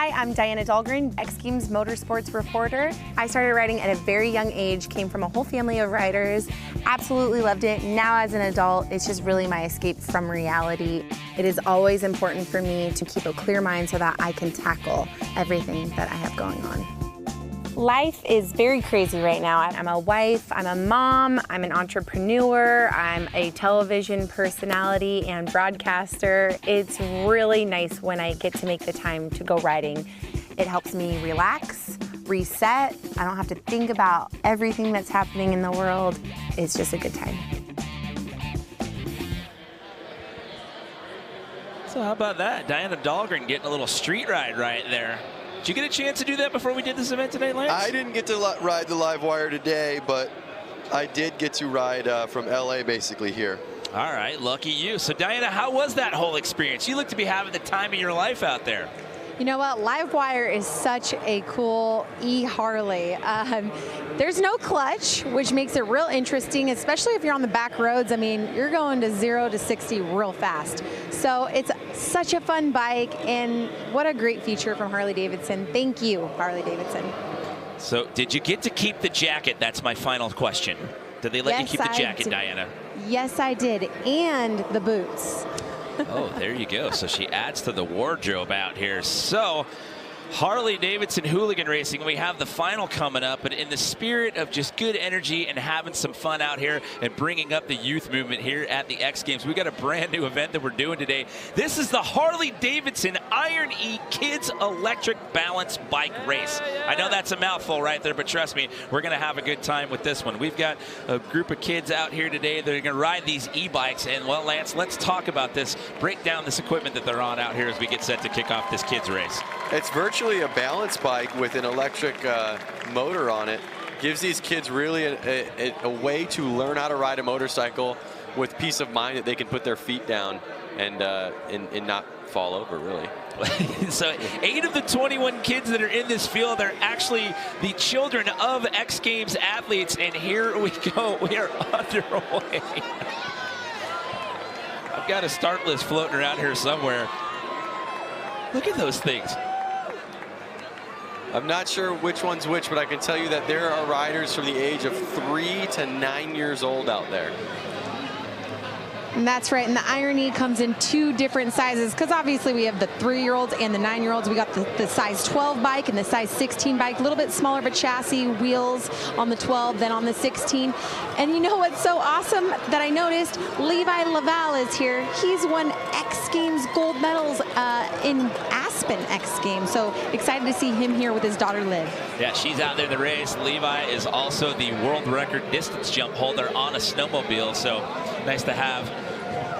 Hi, I'm Diana Dahlgren, X Games Motorsports reporter. I started riding at a very young age, came from a whole family of riders, absolutely loved it. Now as an adult, it's just really my escape from reality. It is always important for me to keep a clear mind so that I can tackle everything that I have going on. Life is very crazy right now. I'm a wife, I'm a mom, I'm an entrepreneur, I'm a television personality and broadcaster. It's really nice when I get to make the time to go riding. It helps me relax, reset. I don't have to think about everything that's happening in the world. It's just a good time. So how about that? Diana Dahlgren getting a little street ride right there. Did you get a chance to do that before we did this event today, Lance? I didn't get to ride the live wire today, but I did get to ride from LA basically here. All right, lucky you. So Diana, how was that whole experience? You look to be having the time of your life out there. You know what? Livewire is such a cool e-Harley. There's no clutch, which makes it real interesting, especially if you're on the back roads. I mean, you're going to 0 to 60 real fast. So it's such a fun bike, and what a great feature from Harley-Davidson. Thank you, Harley-Davidson. So did you get to keep the jacket? That's my final question. Did they let you keep the jacket, Diana? Yes, I did, and the boots. Oh, there you go. So she adds to the wardrobe out here. So Harley-Davidson Hooligan Racing, we have the final coming up, but in the spirit of just good energy and having some fun out here and bringing up the youth movement here at the X Games, we got a brand new event that we're doing today. This is the Harley-Davidson Iron E Kids Electric Balance Bike Race. I know that's a mouthful right there, but trust me, we're going to have a good time with this one. We've got a group of kids out here today that are going to ride these e-bikes, and well, Lance, let's talk about this, break down this equipment that they're on out here as we get set to kick off this kids race. It's virtually a balance bike with an electric motor on it. Gives these kids really a way to learn how to ride a motorcycle with peace of mind that they can put their feet down and not fall over, really. So 8 of the 21 kids that are in this field are actually the children of X Games athletes, and here we go. We are underway. I've got a start list floating around here somewhere. Look at those things. I'm not sure which one's which, but I can tell you that there are riders from the age of 3 to 9 years old out there. And that's right, and the Iron E comes in 2 different sizes, because obviously we have the 3-year-olds and the 9-year-olds. We got the size 12 bike and the size 16 bike, a little bit smaller of a chassis, wheels on the 12 than on the 16. And you know what's so awesome that I noticed? Levi Laval is here. He's won X Games gold medals in Aspen X Games, so excited to see him here with his daughter Liv. Yeah, she's out there in the race. Levi is also the world record distance jump holder on a snowmobile, so nice to have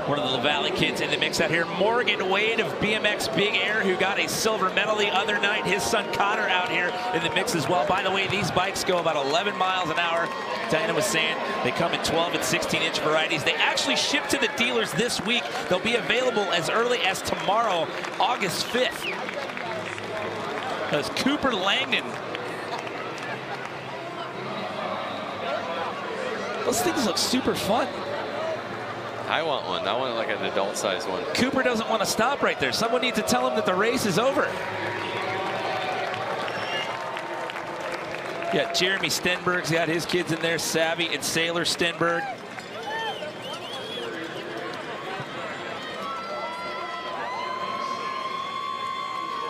one of the LaValle kids in the mix out here. Morgan Wade of BMX Big Air, who got a silver medal the other night. His son Connor out here in the mix as well. By the way, these bikes go about 11 miles an hour. Diana was saying they come in 12 and 16-inch varieties. They actually ship to the dealers this week. They'll be available as early as tomorrow, August 5th. That's Cooper Langdon. Those things look super fun. I want one. I want like an adult-sized one. Cooper doesn't want to stop right there. Someone needs to tell him that the race is over. Yeah, Jeremy Stenberg's got his kids in there, Savvy and Sailor Stenberg.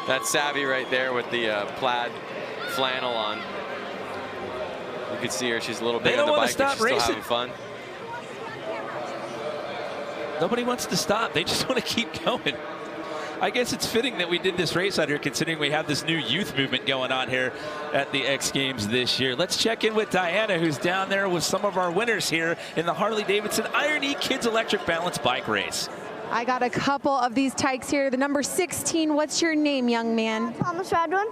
That's Savvy right there with the plaid flannel on. You can see her. She's a little bit on the bike, but she's still having fun. Nobody wants to stop. They just want to keep going. I guess it's fitting that we did this race out here, considering we have this new youth movement going on here at the X Games this year. Let's check in with Diana, who's down there with some of our winners here in the Harley-Davidson Iron E Kids Electric Balance Bike Race. I got a couple of these tykes here. The number 16, what's your name, young man? Thomas Radwin.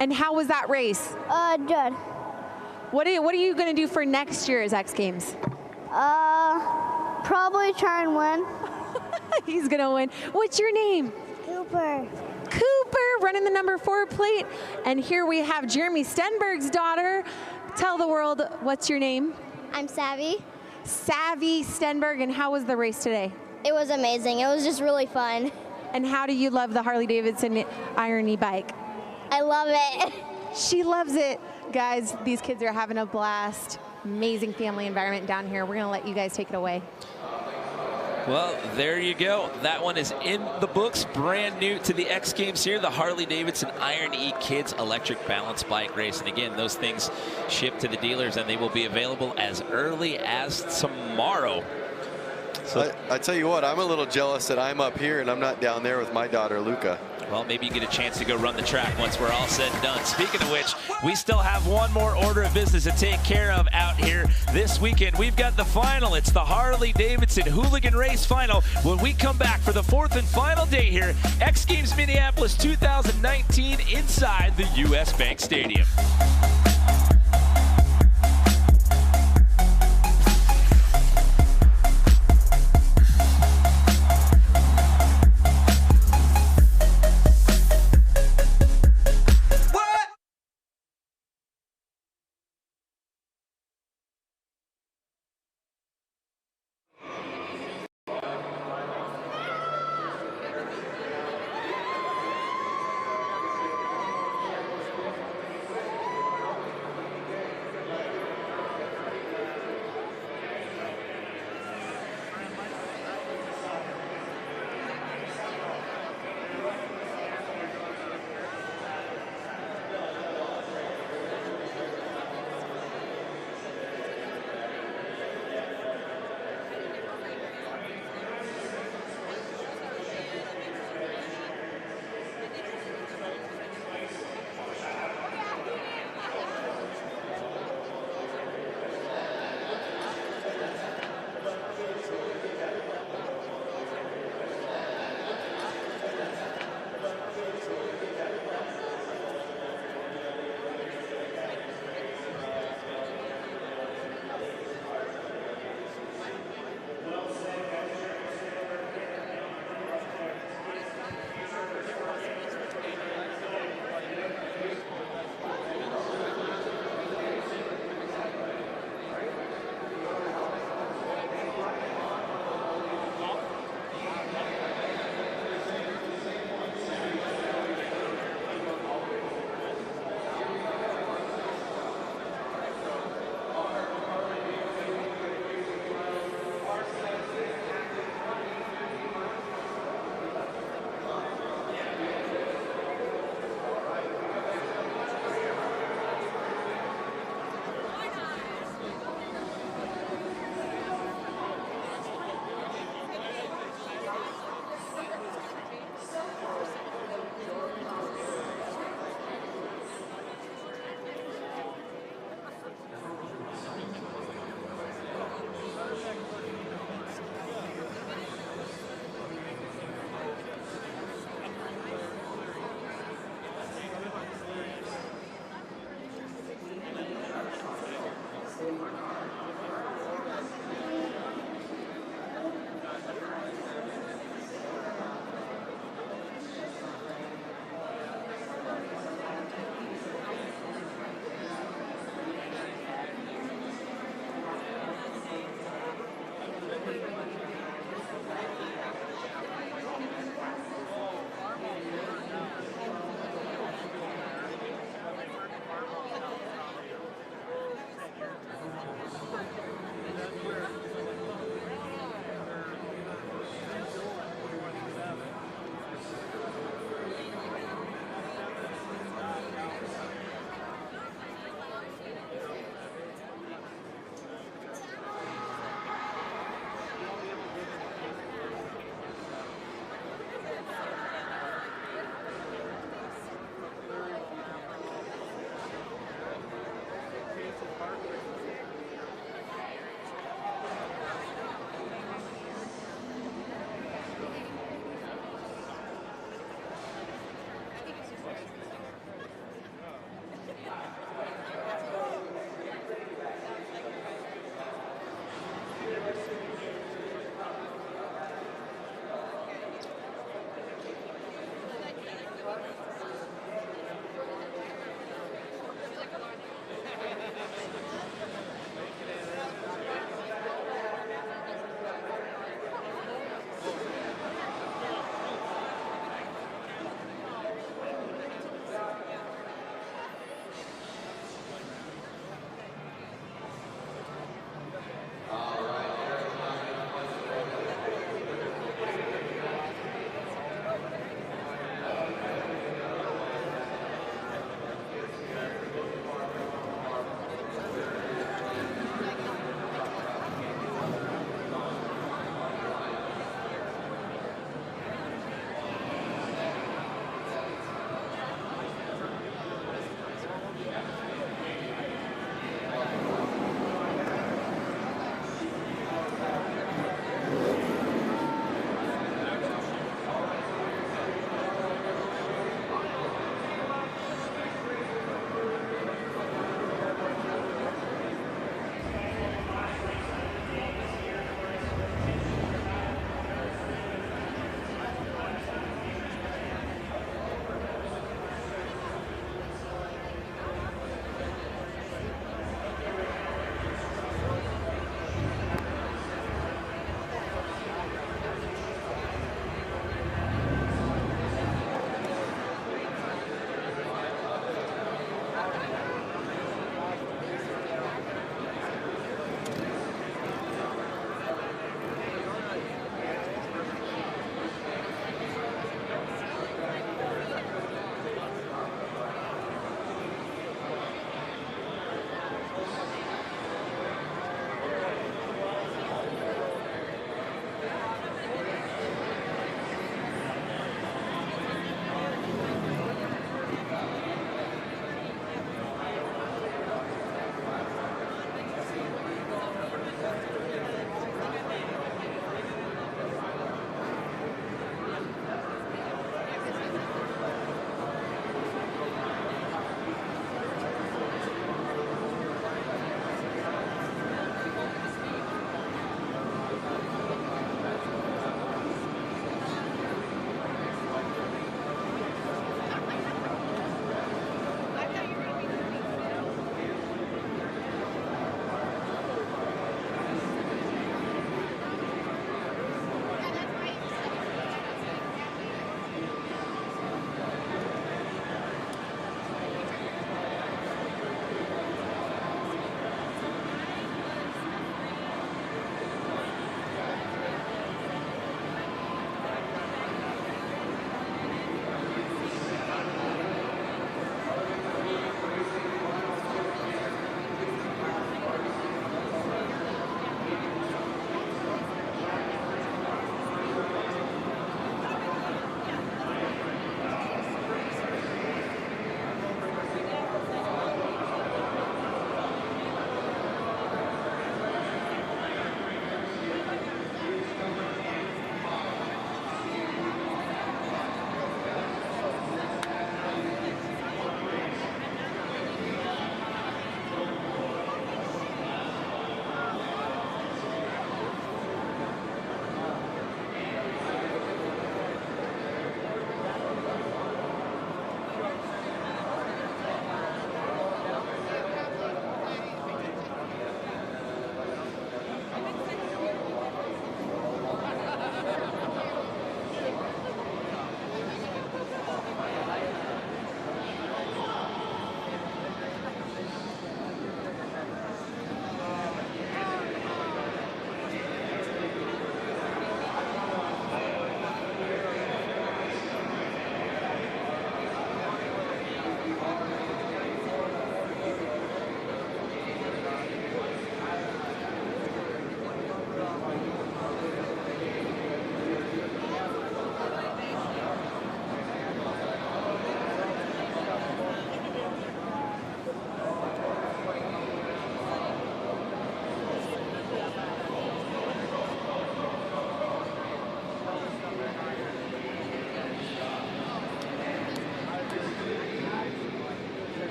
And how was that race? Good. What are you going to do for next year's X Games? Probably try and win. He's going to win. What's your name? Cooper. Cooper, running the number 4 plate. And here we have Jeremy Stenberg's daughter. Tell the world, what's your name? I'm Savvy. Savvy Stenberg, and how was the race today? It was amazing. It was just really fun. And how do you love the Harley-Davidson Iron E bike? I love it. She loves it. Guys, these kids are having a blast. Amazing family environment down here. We're going to let you guys take it away. Well, there you go. That one is in the books. Brand new to the X Games here, the Harley-Davidson Iron E Kids Electric Balance Bike Race. And again, those things ship to the dealers, and they will be available as early as tomorrow. So I tell you what, I'm a little jealous that I'm up here and I'm not down there with my daughter, Luca. Well, maybe you get a chance to go run the track once we're all said and done. Speaking of which, we still have one more order of business to take care of out here this weekend. We've got the final. It's the Harley-Davidson Hooligan Race Final. When we come back for the fourth and final day here, X Games Minneapolis 2019 inside the U.S. Bank Stadium.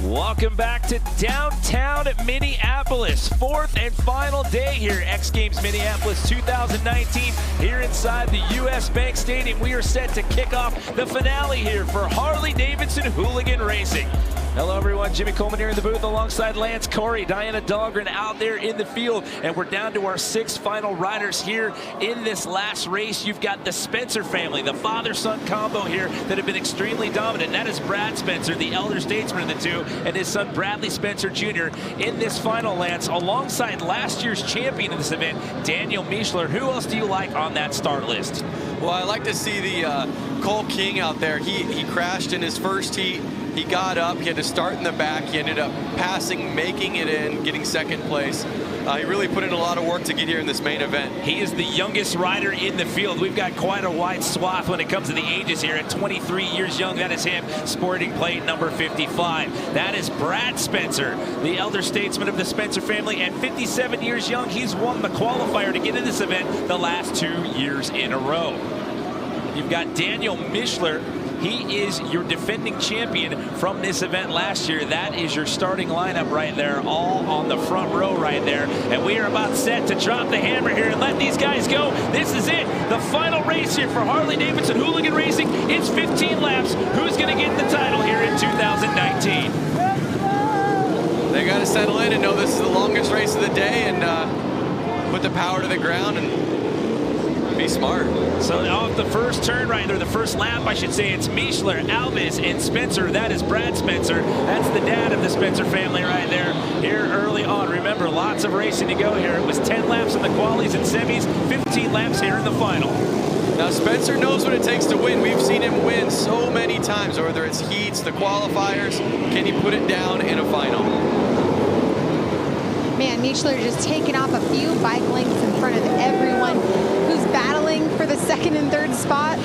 Welcome back to downtown Minneapolis. Fourth and final day here at X Games Minneapolis 2019 here inside the US Bank Stadium. We are set to kick off the finale here for Harley-Davidson Hooligan Racing. Hello everyone, Jimmy Coleman here in the booth alongside Lance Corey, Diana Dahlgren out there in the field, and we're down to our 6 final riders here in this last race. You've got the Spencer family, the father-son combo here that have been extremely dominant. That is Brad Spencer, the elder statesman of the two, and his son Bradley Spencer Jr. in this final, Lance, alongside last year's champion in this event, Daniel Mischler. Who else do you like on that start list? Well, I like to see the Cole King out there. He crashed in his first heat. He got up, he had to start in the back, he ended up passing, making it in, getting second place. He really put in a lot of work to get here in this main event. He is the youngest rider in the field. We've got quite a wide swath when it comes to the ages here. At 23 years young, that is him, sporting plate number 55. That is Brad Spencer, the elder statesman of the Spencer family, and 57 years young. He's won the qualifier to get in this event the last 2 years in a row. You've got Daniel Mischler. He is your defending champion from this event last year. That is your starting lineup right there, all on the front row right there. And we are about set to drop the hammer here and let these guys go. This is it, the final race here for Harley-Davidson Hooligan Racing. It's 15 laps. Who's going to get the title here in 2019? They got to settle in and know this is the longest race of the day and put the power to the ground and be smart. So off the first turn right there, the first lap, I should say, it's Mischler, Alves, and Spencer. That is Brad Spencer. That's the dad of the Spencer family right there here early on. Remember, lots of racing to go here. It was 10 laps in the qualies and semis, 15 laps here in the final. Now Spencer knows what it takes to win. We've seen him win so many times, whether it's heats, the qualifiers. Can he put it down in a final? Man, Mischler just taking off a few bike lengths in front of everyone who's battling for the second and third spot.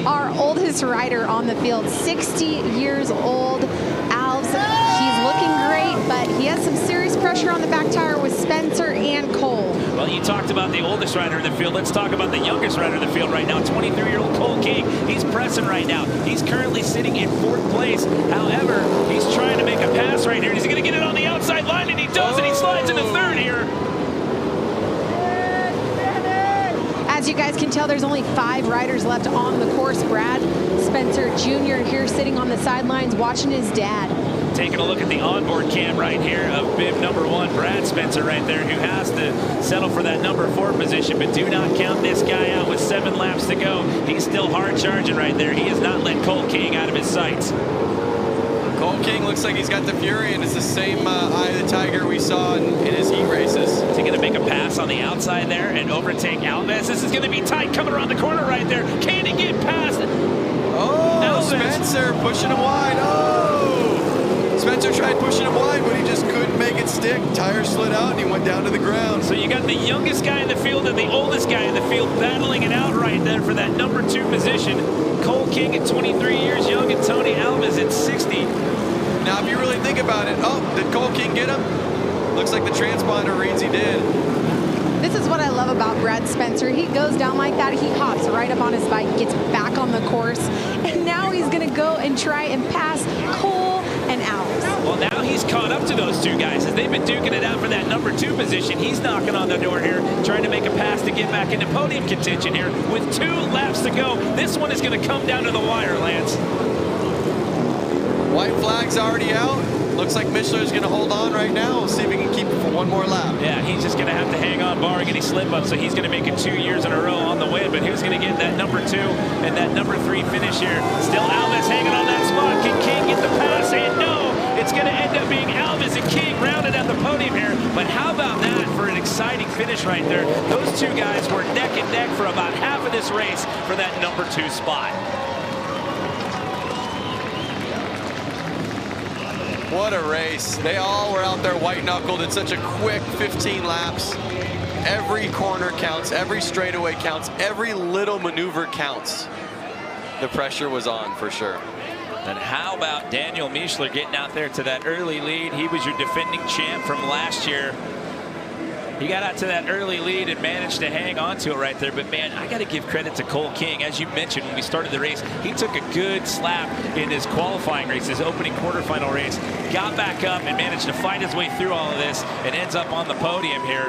Our oldest rider on the field, 60 years old, Alves. He's looking great, but he has some serious pressure on the back tire with Spencer and Cole. Well, you talked about the oldest rider in the field. Let's talk about the youngest rider in the field right now, 23-year-old Cole King. He's pressing right now. He's currently sitting in 4th place. However, he's trying to make a pass right here. He's going to get it on the outside line, and he does, and he slides into 3rd here. As you guys can tell, there's only 5 riders left on the course. Brad Spencer Jr. here sitting on the sidelines watching his dad. Taking a look at the onboard cam right here of bib number 1, Brad Spencer right there, who has to settle for that number 4 position, but do not count this guy out with 7 laps to go. He's still hard charging right there. He has not let Cole King out of his sights. Cole King looks like he's got the fury, and it's the same eye of the tiger we saw in his heat races. Is he going to make a pass on the outside there and overtake Alves? This is going to be tight coming around the corner right there. Can he get past it? Oh, Alves. Spencer pushing him wide. Oh! Spencer tried pushing him wide, but he just couldn't make it stick. Tire slid out, and he went down to the ground. So you got the youngest guy in the field and the oldest guy in the field battling it out right there for that number 2 position. Cole King at 23 years young and Tony Alves at 60. Now, if you really think about it, oh, did Cole King get him? Looks like the transponder reads he did. This is what I love about Brad Spencer. He goes down like that, he hops right up on his bike, gets back on the course, and now he's going to go and try and pass Cole and Alves. Well, now he's caught up to those 2 guys as they've been duking it out for that number 2 position. He's knocking on the door here, trying to make a pass to get back into podium contention here with 2 laps to go. This one is going to come down to the wire, Lance. White flag's already out. Looks like Mischler's going to hold on right now. We'll see if he can keep it for 1 more lap. Yeah, he's just going to have to hang on, barring any slip-up, so he's going to make it 2 years in a row on the win, but who's going to get that number 2 and that number 3 finish here? Still Alves hanging on that spot. Can King get the pass? And no, it's going to end up being Alves and King rounded at the podium here, but how about that for an exciting finish right there? Those 2 guys were neck and neck for about half of this race for that number 2 spot. What a race. They all were out there white-knuckled in such a quick 15 laps. Every corner counts, every straightaway counts, every little maneuver counts. The pressure was on for sure. And how about Daniel Mischler getting out there to that early lead? He was your defending champ from last year. He got out to that early lead and managed to hang on to it right there. But, man, I got to give credit to Cole King. As you mentioned, when we started the race, he took a good slap in his qualifying race, his opening quarterfinal race, got back up and managed to fight his way through all of this and ends up on the podium here.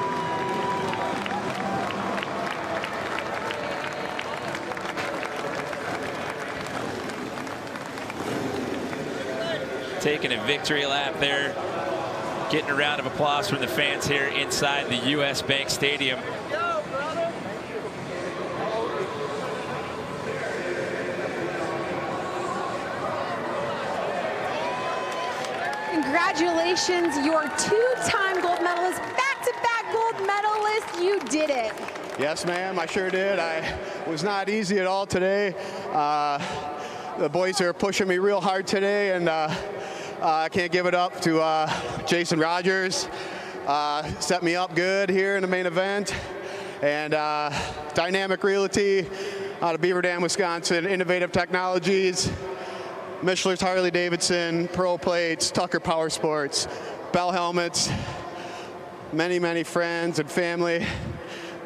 Taking a victory lap there. Getting a round of applause from the fans here inside the U.S. Bank Stadium. Congratulations, your two-time gold medalist, back-to-back gold medalist. You did it. Yes, ma'am, I sure did. It was not easy at all today. The boys are pushing me real hard today, and I can't give it up to Jason Rogers. Set me up good here in the main event. And Dynamic Realty out of Beaver Dam, Wisconsin, Innovative Technologies, Michelin's Harley-Davidson, Pro Plates, Tucker Power Sports, Bell Helmets, many, many friends and family.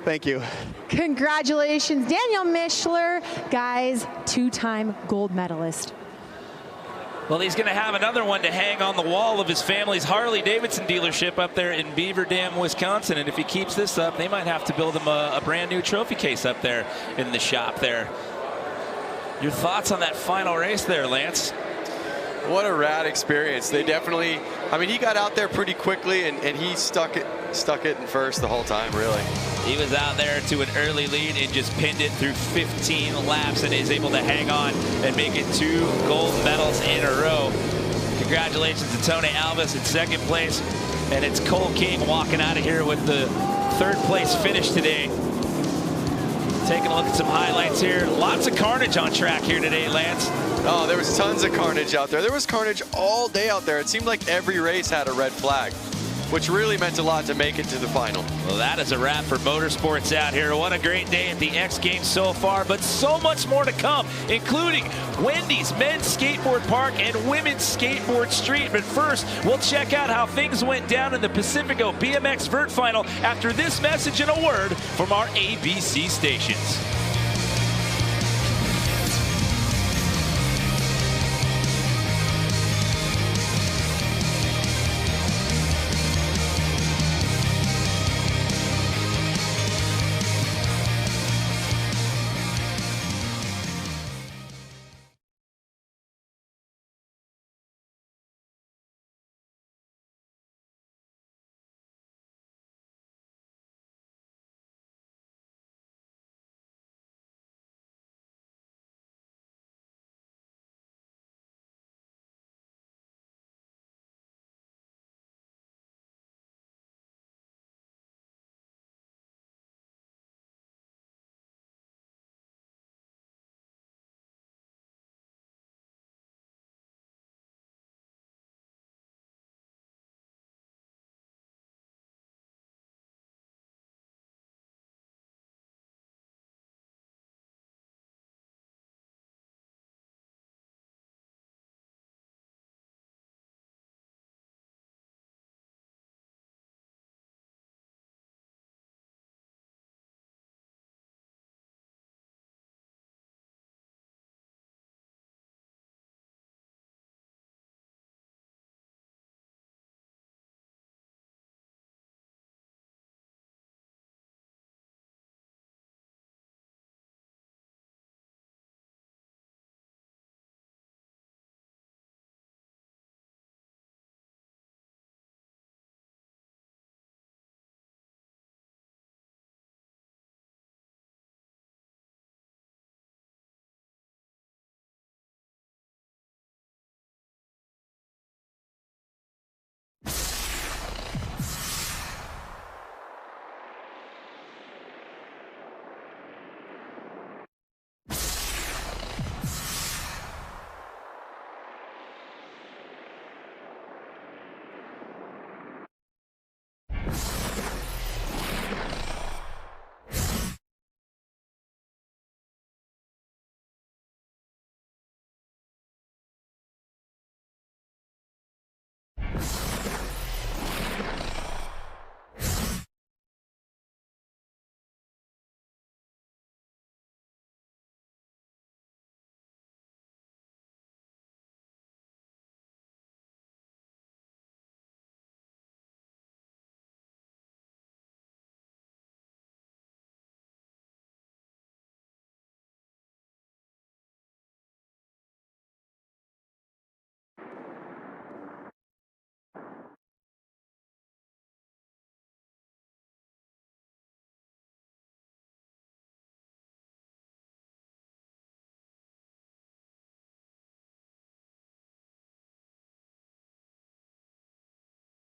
Thank you. Congratulations, Daniel Michler, guys, two-time gold medalist. Well, he's going to have another one to hang on the wall of his family's Harley-Davidson dealership up there in Beaver Dam, Wisconsin. And if he keeps this up, they might have to build him a brand new trophy case up there in the shop there. Your thoughts on that final race there, Lance? What a rad experience. They definitely, I mean, he got out there pretty quickly, and he stuck it in first the whole time, really. He was out there to an early lead and just pinned it through 15 laps and is able to hang on and make it 2 gold medals in a row. Congratulations to Tony Alves in second place. And it's Cole King walking out of here with the third place finish today. Taking a look at some highlights here. Lots of carnage on track here today, Lance. Oh, there was tons of carnage out there. There was carnage all day out there. It seemed like every race had a red flag, which really meant a lot to make it to the final. Well, that is a wrap for motorsports out here. What a great day at the X Games so far, but so much more to come, including Wendy's Men's Skateboard Park and Women's Skateboard Street. But first, we'll check out how things went down in the Pacifico BMX Vert Final after this message and a word from our ABC stations.